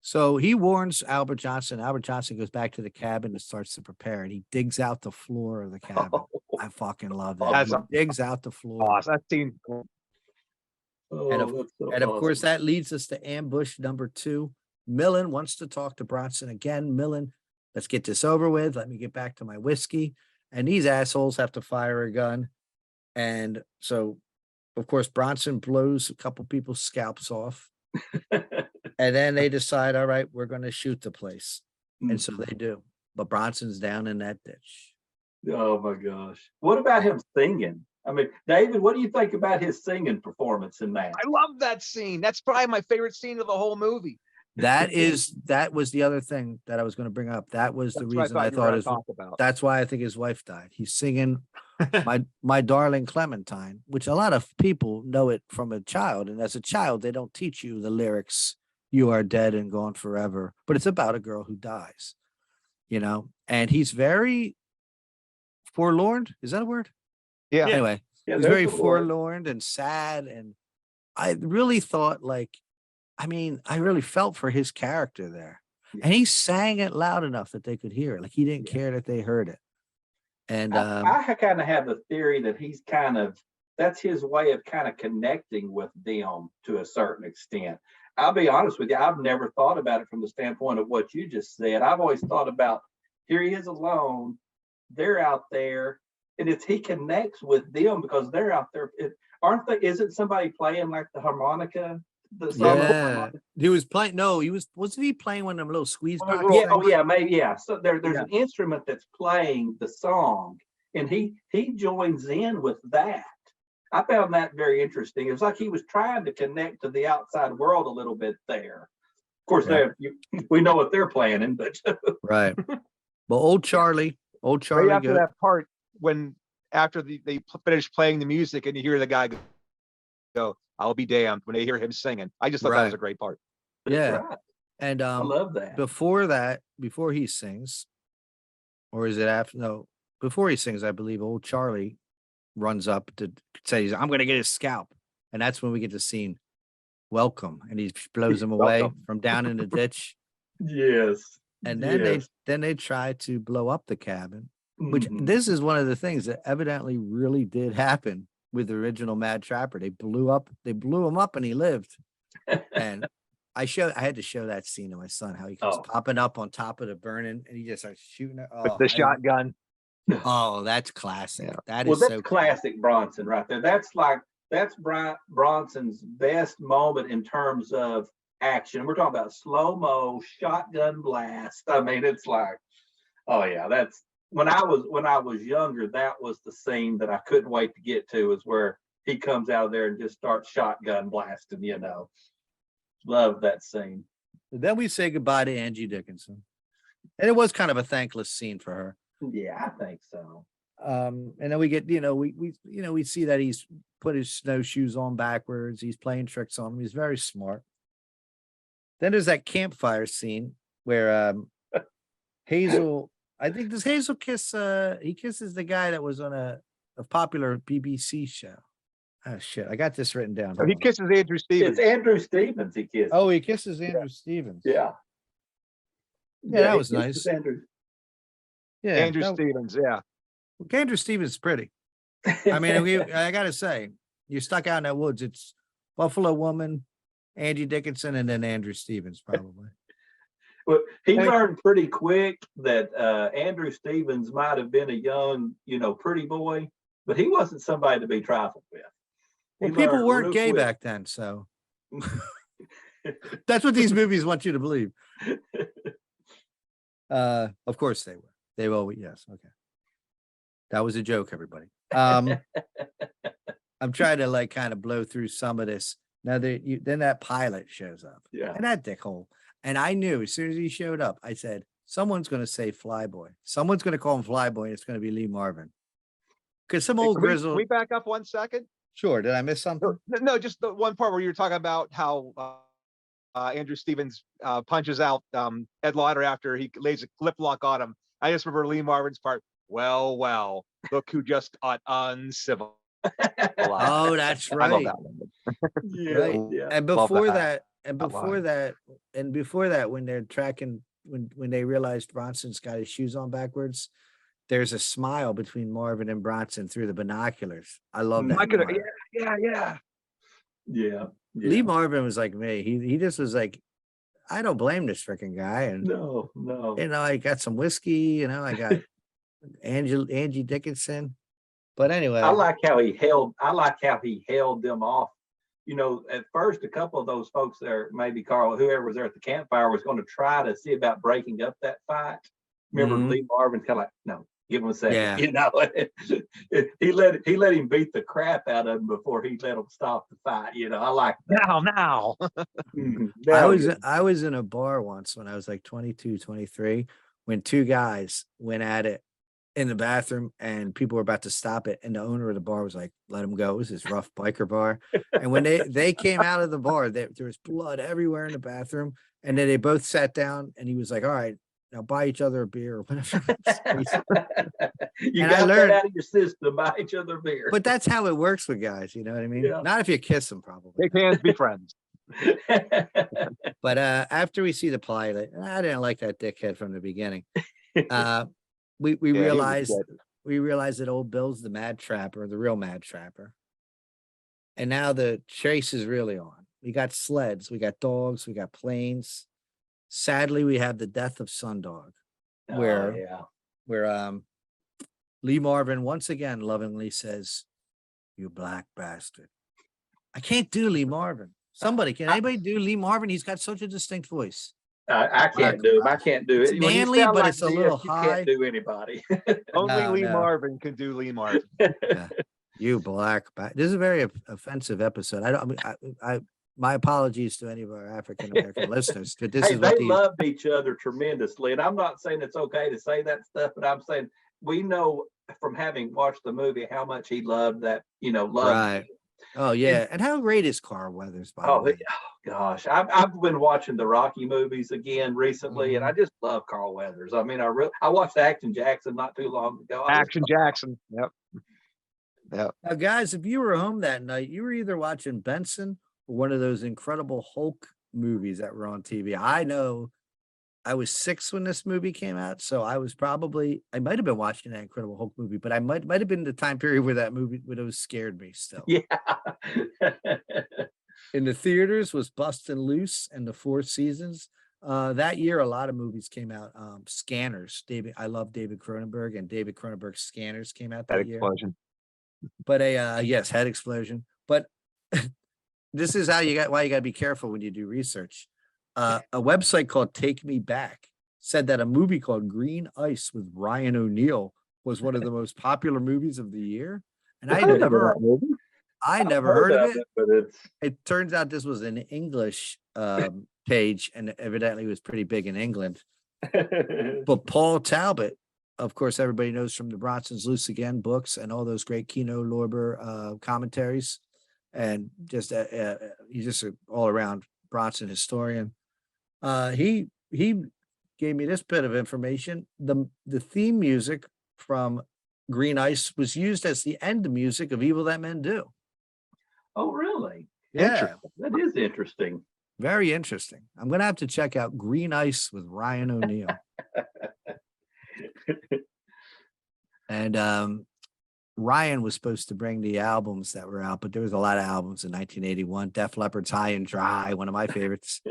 So he warns Albert Johnson. Albert Johnson goes back to the cabin and starts to prepare, and he digs out the floor of the cabin. I fucking love that. That's He digs out the floor. Awesome. That scene. Oh, that's so And of course, awesome. that leads us to ambush number 2. Millen wants to talk to Bronson again. Millen, let's get this over with. Let me get back to my whiskey. And these assholes have to fire a gun. And so, of course, Bronson blows a couple people's scalps off. And then they decide, all right, we're going to shoot the place. And so they do. But Bronson's down in that ditch. Oh my gosh. What about him singing? I mean, David, what do you think about his singing performance in that? I love that scene. That's probably my favorite scene of the whole movie. That was the other thing that I was going to bring up. That was the That's what reason I you were thought gonna his, talk about. that's why I think his wife died. He's singing my darling Clementine, which a lot of people know it from a child. And as a child, they don't teach you the lyrics, you are dead and gone forever. But it's about a girl who dies, you know, and he's very forlorn. Is that a word? Yeah. Anyway, Yeah, he's there's very the word. forlorn and sad. And I really thought I really felt for his character there. Yeah. And he sang it loud enough that they could hear it. Like he didn't care that they heard it. And I kind of have the theory that he's that's his way of kind of connecting with them to a certain extent. I'll be honest with you, I've never thought about it from the standpoint of what you just said. I've always thought about here he is alone, they're out there, and he connects with them because they're out there. Aren't they? Isn't somebody playing like the harmonica? The song of the yeah, harmonica? he was playing. No, wasn't he playing one of them little squeeze box Yeah, oh things? yeah, maybe yeah. So there's Yeah. an instrument that's playing the song, and he joins in with that. I found that very interesting. It was like he was trying to connect to the outside world a little bit there. Of course, we know what they're planning, but Right. But old Charlie Right after goes, that part, after they finish playing the music and you hear the guy go, "I'll be damned," when they hear him singing. I just thought that was Right. a great part. yeah. right. And I love that. before he sings, or is it after? No, before he sings, I believe old Charlie runs up to say, "I'm going to get his scalp," and that's when we get the scene. Welcome, and he blows him away Welcome. from down in the ditch. Yes. And then yes. they try to blow up the cabin, which Mhm. this is one of the things that evidently really did happen with the original Mad Trapper. They blew him up and he lived. And I had to show that scene to my son, how he comes Oh. popping up on top of the burning and he just starts shooting it. With the shotgun. Oh, that's classic. Yeah. That Well, is that's so classic Bronson right there. That's Bronson's best moment in terms of action. We're talking about slow-mo shotgun blast. I mean, it's like, oh yeah, that's when I was younger, that was the scene that I couldn't wait to get to, is where he comes out of there and just starts shotgun blasting, you know. Love that scene. Then we say goodbye to Angie Dickinson. And it was kind of a thankless scene for her. Yeah, I think so. And then we get, we see that he's put his snowshoes on backwards. He's playing tricks on him. He's very smart. Then there's that campfire scene where Hazel, I think does Hazel kiss he kisses the guy that was on a popular BBC show. Oh shit, I got this written down. So he Hold on. kisses Andrew Stevens. It's Andrew Stevens he kissed. Oh, he kisses Andrew Stevens. Yeah. Yeah, that he was kisses nice. Andrew. Yeah. Andrew no, Stevens, yeah. Andrew Stevens is pretty. I mean, I gotta say, you're stuck out in that woods. It's Buffalo Woman, Angie Dickinson, and then Andrew Stevens, probably. Well, he learned pretty quick that Andrew Stevens might have been a young, pretty boy, but he wasn't somebody to be trifled with. Well, He people learned weren't real gay quick. back then, so that's what these movies want you to believe. Of course they were. They will. Yes. Okay. That was a joke, everybody. I'm trying to kind of blow through some of this. Now then that pilot shows up. Yeah. And that dickhole. And I knew as soon as he showed up, I said, someone's going to say Flyboy. Someone's going to call him Flyboy. And it's going to be Lee Marvin. Because some Hey, old can we grizzled. back up 1 second? Sure. Did I miss something? No, just the one part where you were talking about how Andrew Stevens punches out Ed Lauder after he lays a lip lock on him. I just remember Lee Marvin's part. Well, look who just got uncivil. Oh, that's I love right. that one. Yeah, Right. yeah. And Love before that. that, before that, when they're tracking, when they realized Bronson's got his shoes on backwards, there's a smile between Marvin and Bronson through the binoculars. I love that. I could, part. yeah. Yeah. Lee Marvin was like me. He just was like, I don't blame this freaking guy. And No. I got some whiskey, I got Angie Dickinson. But anyway, I like how he held them off. At first, a couple of those folks there, maybe Carl, whoever was there at the campfire, was going to try to see about breaking up that fight. Remember, Mhm. Lee Marvin kind of like, no, give him a second. Yeah. He let him beat the crap out of him before he let him stop the fight. I like that. Now. Mhm. I was in a bar once when I was like 22, 23, when two guys went at it in the bathroom and people were about to stop it. And the owner of the bar was like, let him go. It was this rough biker bar. And when they came out of the bar, there was blood everywhere in the bathroom. And then they both sat down and he was like, all right, now buy each other a beer or whatever. You And I got learned- that out of your system. Buy each other beer. But that's how it works with guys. You know what I mean? Yeah. Not if you kiss them, probably. Shake hands, be friends. But after we see the pilot, I didn't like that dickhead from the beginning. We Yeah, he was realized dead. that old Bill's the mad trapper, the real mad trapper. And now the chase is really on. We got sleds, we got dogs, we got planes. Sadly, we have the death of Sundog, where yeah. where Lee Marvin once again lovingly says, "You black bastard." I can't do Lee Marvin. Somebody, can anybody do Lee Marvin? He's got such a distinct voice. I can't do it. I can't do It's it. When you manly, sound but like it's a this, little you high. can't do anybody. Only No, Lee no. Marvin can do Lee Marvin. You black this is a very offensive episode. I my apologies to any of our African American listeners, but this Hey, is what they these loved each other tremendously. And I'm not saying it's okay to say that stuff, but I'm saying we know from having watched the movie how much he loved that, loved. right. Oh yeah, and how great is Carl Weathers, by the Oh, way? gosh, I've been watching the Rocky movies again recently, and Mhm. I just love Carl Weathers. I mean, I watched Action Jackson not too long ago. Action Jackson. Yep. Now, guys, if you were home that night, you were either watching Benson or one of those Incredible Hulk movies that were on TV. I know I was 6 when this movie came out, so I might have been watching that Incredible Hulk movie, but I might have been the time period where that movie would have scared me still. Yeah. In the theaters was Bustin' Loose and The Four Seasons. That year, a lot of movies came out. Scanners, I love David Cronenberg, and David Cronenberg's Scanners came out That that year. explosion. But yes, head explosion. But this is why you got to be careful when you do research. A website called Take Me Back said that a movie called Green Ice with Ryan O'Neal was one of the most popular movies of the year. And I never heard of it. But It turns out this was an English page, and evidently was pretty big in England. it's But Paul Talbot, of course, everybody knows from the Bronson's Loose Again books and all those great Kino Lorber commentaries, and just he's just an all around Bronson historian. He gave me this bit of information. The theme music from Green Ice was used as the end music of Evil That Men Do. Oh, really? Yeah, That is interesting. very interesting. I'm gonna have to check out Green Ice with Ryan O'Neal. And Ryan was supposed to bring the albums that were out, but there was a lot of albums in 1981. Def Leppard's High and Dry, one of my favorites.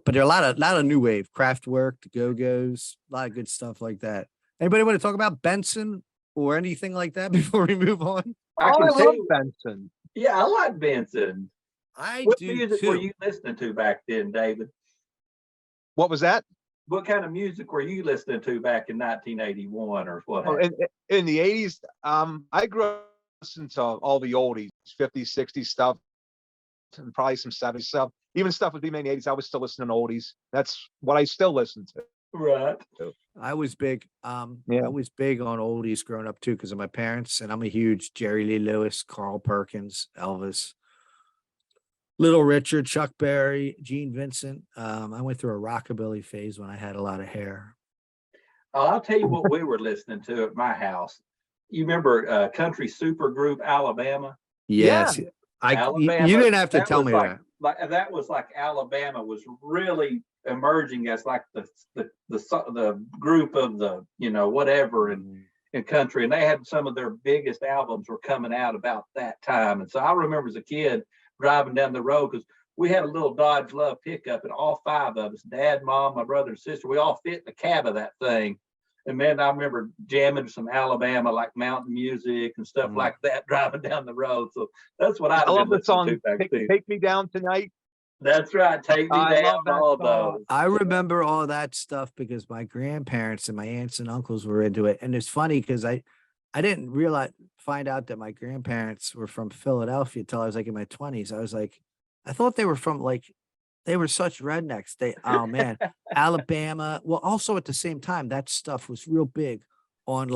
But there are a lot of new wave, Kraftwerk, the Go-Go's, a lot of good stuff like that. Anybody want to talk about Benson or anything like that before we move on? I I can love tell you, Benson. yeah, I like Benson. I What do music were too. you listening to back then, David? What was that? What kind of music were you listening to back in 1981 or what? Oh, happened? in the 80s, I grew up listening to all the oldies, 50s, 60s stuff, and probably some 70s stuff. even stuff was being made in the 80s, I was still listening to oldies. That's what I still listen to. Right. I was big. Yeah. I was big on oldies growing up too because of my parents, and I'm a huge Jerry Lee Lewis, Carl Perkins, Elvis, Little Richard, Chuck Berry, Gene Vincent. I went through a rockabilly phase when I had a lot of hair. I'll tell you what we were listening to at my house. You remember country super group Alabama? Yes, Alabama. you didn't have to That tell was me like, that. like that was like Alabama was really emerging as like the group of the, you know, whatever in country, and they had some of their biggest albums were coming out about that time. And so I remember as a kid driving down the road, because we had a little Dodge Love pickup, and all five of us, dad, mom, my brother and sister, we all fit in the cab of that thing. And man, I remember jamming some Alabama, like mountain music and stuff like that, driving down the road. So that's what I I've love been the song listening to back then. Take Me Down Tonight. That's right. Take me I down. love that All song. those. I remember all that stuff because my grandparents and my aunts and uncles were into it. And it's funny because I didn't find out that my grandparents were from Philadelphia till I was like in my 20s. I was like, I thought they were from they were such rednecks. Oh man, Alabama. Well, also at the same time, that stuff was real big on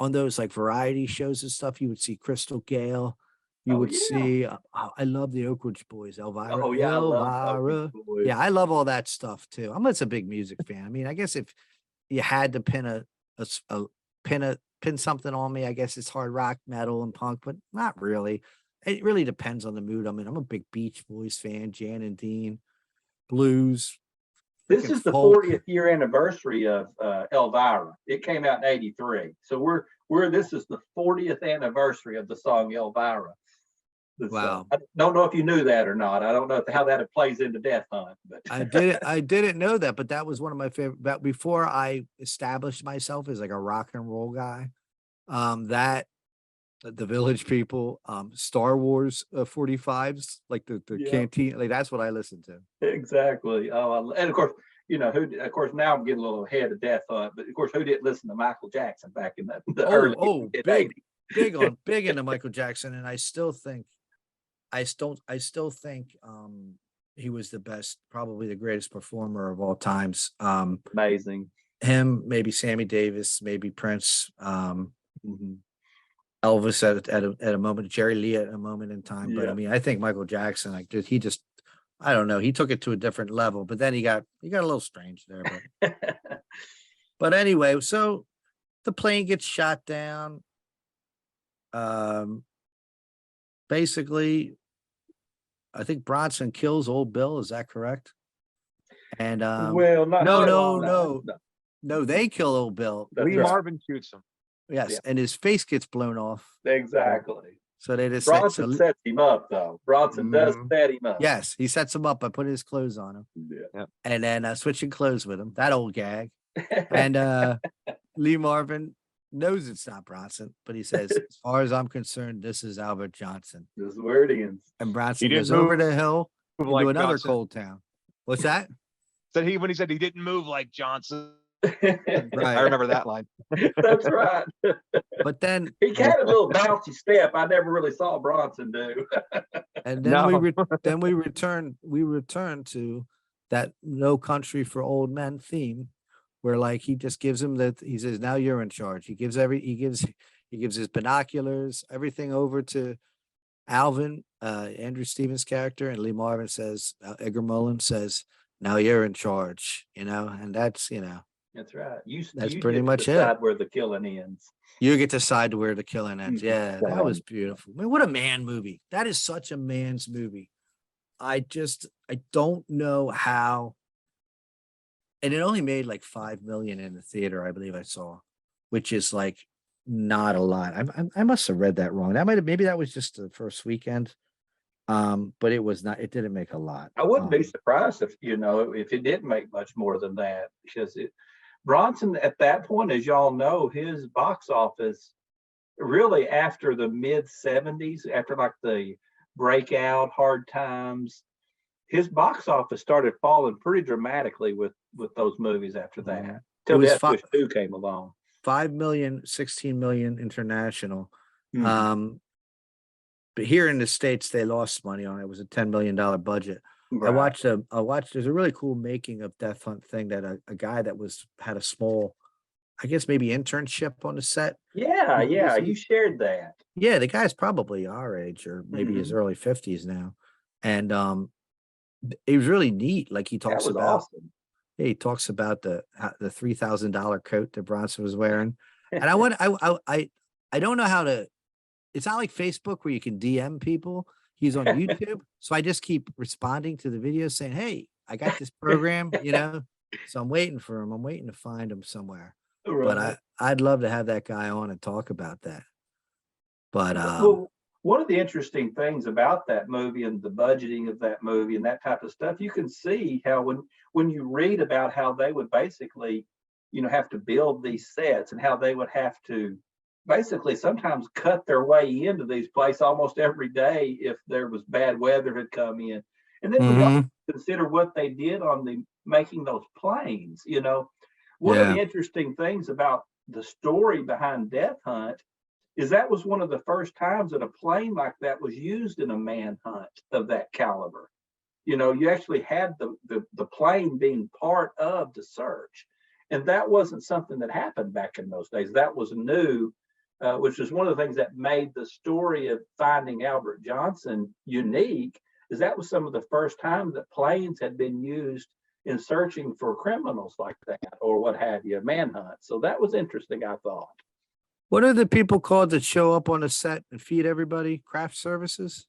on those like variety shows and stuff. You would see Crystal Gale. You Oh, would yeah. see, I love the Oak Ridge Boys, Elvira. Oh yeah, I love Elvira. those boys. Yeah, I love all that stuff too. I'm just a big music fan. I mean, I guess if you had to pin something on me, I guess it's hard rock, metal, and punk, but not really. It really depends on the mood I'm in. I'm a big Beach Boys fan, Jan and Dean, blues. This freaking is the folk. 40th year anniversary of Elvira. It came out in '83. So this is the 40th anniversary of the song Elvira. Wow. I don't know if you knew that or not. I don't know how that plays into Death Hunt, but I didn't know that, but that was one of my favorite. But before I established myself as like a rock and roll guy, that the Village People, Star Wars 45s, like the Yeah. canteen, like that's what I listened to. exactly. Oh, and of course, you know who. Of course, now I'm getting a little ahead of Death Hunt, but of course, who didn't listen to Michael Jackson back in the early big, 80s? big into Michael Jackson, and I still think he was the best, probably the greatest performer of all times. Amazing. Him, maybe Sammy Davis, maybe Prince, Mhm. Elvis at a moment, Jerry Lee at a moment in time. But I Yeah. mean, I think Michael Jackson, I don't know, he took it to a different level. But then he got a little strange there. But anyway, so the plane gets shot down. Basically, I think Bronson kills Old Bill. Is that correct? And Well, not no, they kill Old Bill. That's Lee right. Marvin shoots him. Yes, Yeah. and his face gets blown off. Exactly. So they just Bronson sets him up, though. Bronson does Mhm. set him up. Yes, he sets him up by putting his clothes on him, Yeah. and then switching clothes with him. That old gag. And Lee Marvin knows it's not Bronson, but he says, "As far as I'm concerned, this is Albert Johnson." This is where it ends. And Bronson didn't goes over move the hill into like another Johnson. cold town. What's that? When he said he didn't move like Johnson. Right. I remember that line. That's right. But then, He had a little bouncy step I never really saw Bronson do. and then we No. return to that No Country for Old Men theme, where like he just gives him he says, now you're in charge. He gives his binoculars, everything over to Alvin, Andrew Stevens' character, and Lee Marvin says, Edgar Mullen says, now you're in charge, and that's, That's right. That's you pretty get to much it. decide where the killing ends. you get to decide where the killing ends. Mhm. Yeah, that was beautiful. I mean, what a man movie. That is such a man's movie. I don't know how. And it only made like 5 million in the theater, I believe I saw, which is like not a lot. I must have read that wrong. Maybe that was just the first weekend. But it was not, it didn't make a lot. I wouldn't be surprised if it didn't make much more than that, because Bronson at that point, as y'all know, his box office really after the mid 70s, after like the breakout, Hard Times, his box office started falling pretty dramatically with those movies after that. Mhm. Till was Death Wish 2 came along. 5 million, 16 million international. Mhm. but here in the States, they lost money on it. It was a $10 million budget. I Right. watched, there's a really cool making of Death Hunt thing that a guy that had a small, I guess maybe internship on the set. Yeah, He- yeah, he- you shared that. Yeah, the guy's probably our age or maybe his Mhm. early 50s now. And it was really neat. Like That was about awesome. he talks about the $3,000 coat that Bronson was wearing. And I don't know how to, it's not like Facebook where you can DM people. He's on YouTube. So I just keep responding to the videos saying, hey, I got this program, so I'm waiting for him. I'm waiting to find him somewhere. But Right. I'd love to have that guy on and talk about that. But Well, one of the interesting things about that movie and the budgeting of that movie and that type of stuff, you can see how when you read about how they would basically, have to build these sets and how they would have to basically sometimes cut their way into these places almost every day if there was bad weather had come in. And then when you consider what they did on the making those planes, one of Yeah. the interesting things about the story behind Death Hunt is that was one of the first times that a plane like that was used in a manhunt of that caliber. You actually had the plane being part of the search. And that wasn't something that happened back in those days. That was new, which is one of the things that made the story of finding Albert Johnson unique, is that was some of the first time that planes had been used in searching for criminals like that or what have you, manhunt. So that was interesting, I thought. what are the people called that show up on the set and feed everybody? Craft services?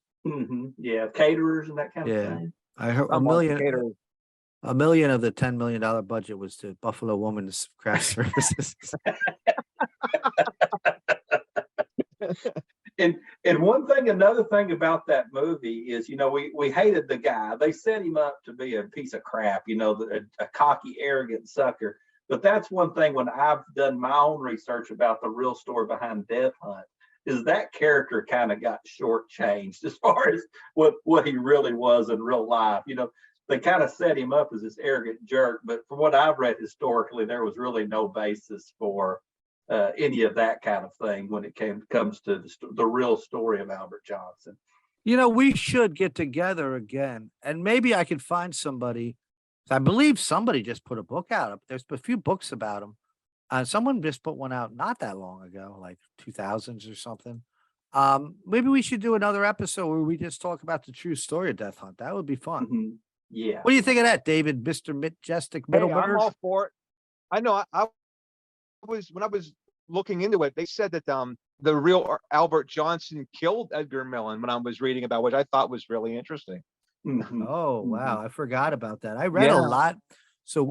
Yeah, caterers and that kind of Yeah. thing. I heard a million of the $10 million budget was to Buffalo Woman's Craft Services. And another thing about that movie is, we hated the guy. They set him up to be a piece of crap, a cocky, arrogant sucker. But that's one thing when I've done my own research about the real story behind Death Hunt, is that character kind of got shortchanged as far as what he really was in real life. They kind of set him up as this arrogant jerk, but from what I've read historically, there was really no basis for any of that kind of thing when it comes to the real story of Albert Johnson. We should get together again, and maybe I could find somebody. I believe somebody just put a book out. There's a few books about him. Someone just put one out not that long ago, like 2000s or something. Maybe we should do another episode where we just talk about the true story of Death Hunt. That would be fun. Yeah. What do you think of that, David, Mr. Majestic Hey, I'm Middleburg? all for it. I know. When I was looking into it, they said that the real Albert Johnson killed Edgar Millen when I was reading about, which I thought was really interesting. Oh, wow. I forgot about that. I read a Yeah. lot. So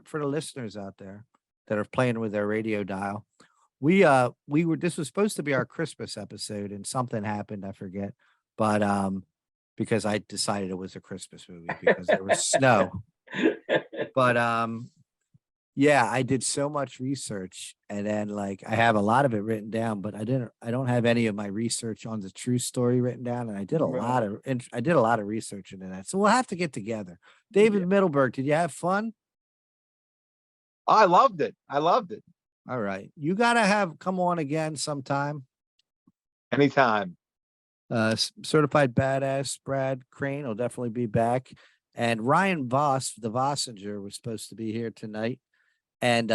for the listeners out there that are playing with their radio dial, this was supposed to be our Christmas episode and something happened. I forget. But, because I decided it was a Christmas movie because there was snow. But, yeah, I did so much research and then I have a lot of it written down, but I don't have any of my research on the true story written down. And I did a lot of research into that. So we'll have to get together. David Middleburg, did you have fun? I loved it. All right. You got to come on again sometime. Anytime. Certified Badass Brad Crane will definitely be back. And Ryan Voss, the Vossinger, was supposed to be here tonight. And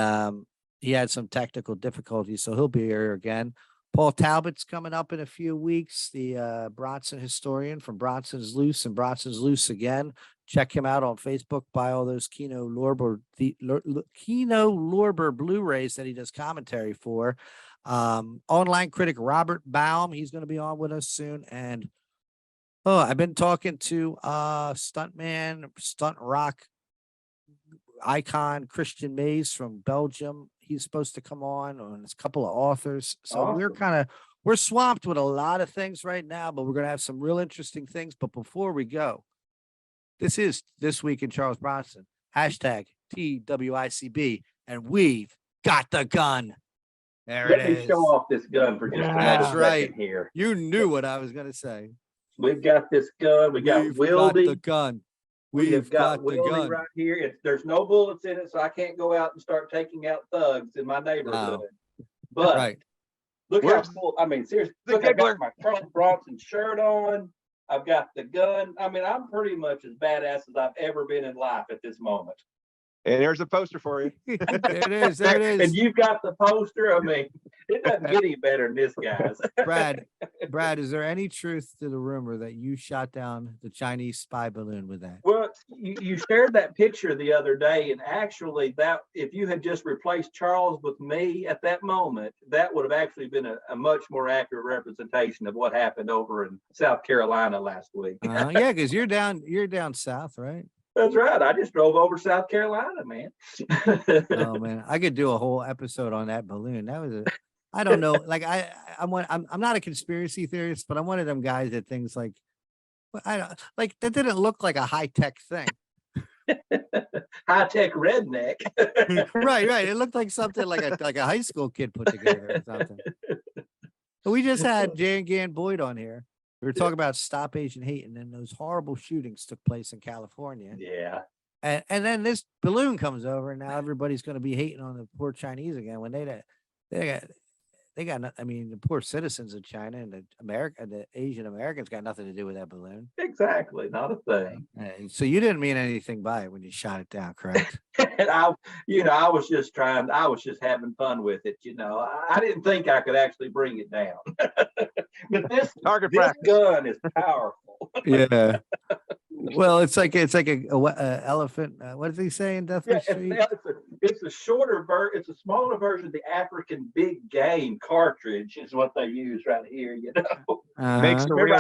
he had some technical difficulties, so he'll be here again. Paul Talbot's coming up in a few weeks, the Bronson historian from Bronson's Loose and Bronson's Loose Again. Check him out on Facebook. Buy all those Kino Lorber Blu-rays that he does commentary for. Online critic Robert Baum, he's going to be on with us soon. And I've been talking to stuntman, stunt rock icon Christian Mays from Belgium. He's supposed to come on a couple of authors. So Awesome. we're swamped with a lot of things right now, but we're going to have some real interesting things. But before we go, this is This Week in Charles Bronson, hashtag TWICB, and we've got the gun. There it Let me is. show off this gun for just That's a right. second here. You knew what I was going to say. We've got this gun. We've got the Wildy. gun. We have We've got got the Wildy gun. right here. There's no bullets in it, so I can't go out and start taking out thugs in my neighborhood. But Right. Look how Where's cool. I mean, seriously, the look, I giggler? got my Charles Bronson shirt on. I've got the gun. I mean, I'm pretty much as badass as I've ever been in life at this moment. And there's a poster for you. There it is. There it And is. you've got the poster. I mean, it doesn't get any better than this, guys. Brad, is there any truth to the rumor that you shot down the Chinese spy balloon with that? Well, you shared that picture the other day, and actually, that if you had just replaced Charles with me at that moment, that would have actually been a much more accurate representation of what happened over in South Carolina last week. Yeah, because you're down south, right? That's right. I just drove over South Carolina, man. Oh man, I could do a whole episode on that balloon. That was I don't know. Like I'm not a conspiracy theorist, but I'm one of them guys that thinks like, I don't like that didn't look like a high tech thing. High tech redneck. Right. It looked like something like a high school kid put together or something. But we just had Jan Gann Boyd on here. We were talking about Stop Asian Hate, and then those horrible shootings took place in California. Yeah. And then this balloon comes over, and now everybody's going to be hating on the poor Chinese again when they got I mean, the poor citizens of China and the Asian Americans got nothing to do with that balloon. Exactly. Not a thing. So you didn't mean anything by it when you shot it down, correct? And I was just having fun with it. I didn't think I could actually bring it down. But this gun is powerful. Yeah. Well, it's like a elephant. What does he say in Death Wish 3? It's a shorter version. It's a smaller version of the African big game cartridge is what they use right here. Makes the real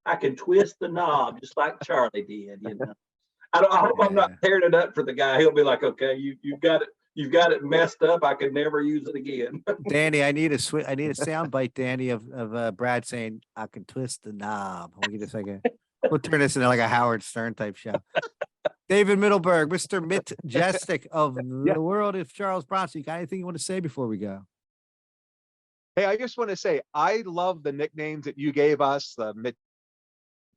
I can twist the knob just like Charlie did. I hope I'm not tearing it up for the guy. He'll be like, okay, you've got it messed up. I can never use it again. Danny, I need a sound bite, Danny, of Brad saying, I can twist the knob. We can just we'll turn this into like a Howard Stern type show. David Middleberg, Mr. Majestic of the world of Charles Bronson. You got anything you want to say before we go? Hey, I just want to say, I love the nicknames that you gave us, the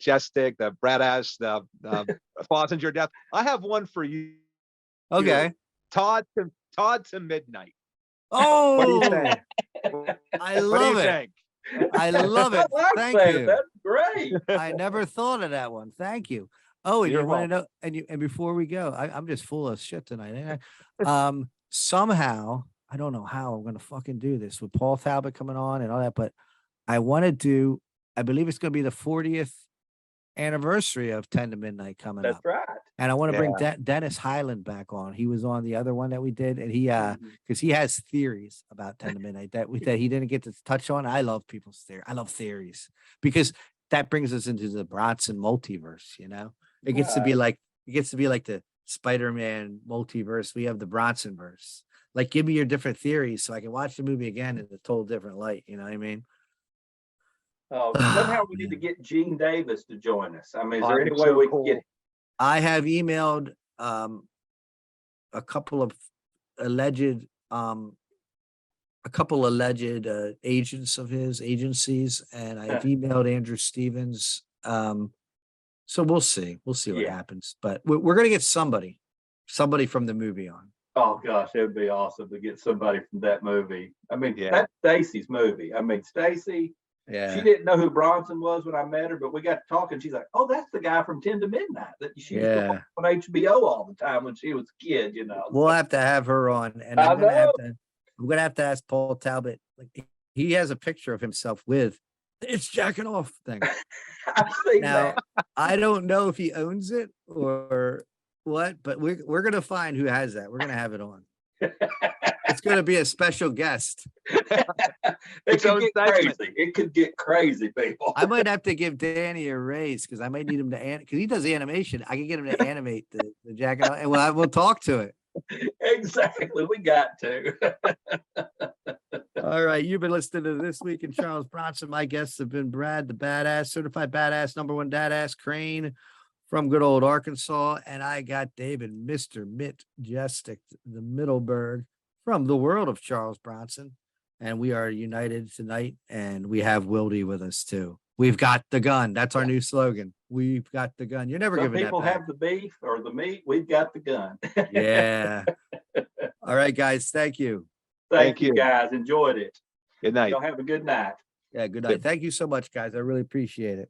Majestic, the Bradass, the Fossinger Death. I have one for you. Okay. Todd to midnight. Oh, What do you think? I love it. I love it. Thank you. That's great. I never thought of that one. Thank you. Oh, and You're you want to know, and before we go, I'm just full of shit tonight. Ain't I? Somehow, I don't know how I'm going to fucking do this with Paul Talbot coming on and all that, but I want to do, I believe it's going to be the 40th anniversary of 10 to Midnight coming up. That's right. And I want to bring Dennis Highland back on. He was on the other one that we did, and he because he has theories about 10 to Midnight that he didn't get to touch on. I love people's theory. I love theories because that brings us into the Bronson multiverse. It gets to be like the Spider-Man multiverse. We have the Bronson verse. Like, give me your different theories so I can watch the movie again in a total different light. You know what I mean? Somehow we need to get Gene Davis to join us. I mean, is there any way we can get? I have emailed a couple of alleged agents of his agencies, and I've emailed Andrew Stevens. So we'll see what happens, but we're gonna get somebody from the movie on. Oh gosh, it would be awesome to get somebody from that movie. I mean, Yeah. that's Stacy's movie. I mean, Stacy, she didn't know who Bronson was when I met her, but we got to talking. She's like, "Oh, that's the guy from 10 to Midnight that she used to watch on HBO all the time when she was a kid." We'll have to have her on, and I'm gonna have to ask Paul Talbot. Like, he has a picture of himself with "It's jacking off" thing. I've seen Now, that. I don't know if he owns it or what, but we're gonna find who has that. We're gonna have it on. It's gonna be a special guest. It could get crazy. It could get crazy, people. I might have to give Danny a raise because I might need him to because he does animation. I can get him to animate the jacket, and we'll talk to it. Exactly, we got to. All right, you've been listening to This Week in Charles Bronson. My guests have been Brad, the badass, certified badass, #1 dadass, Crane from good old Arkansas, and I got David, Mr. Majestic, the Middleberg from the world of Charles Bronson, and we are united tonight, and we have Wildy with us too. We've got the gun. That's our new slogan. We've got the gun. You're never Some giving that people back. have the beef or the meat. We've got the gun. Yeah. All right, guys. Thank you. Thank you, guys. Enjoyed it. Good night. Y'all have a good night. Yeah, good night. Thank you so much, guys. I really appreciate it.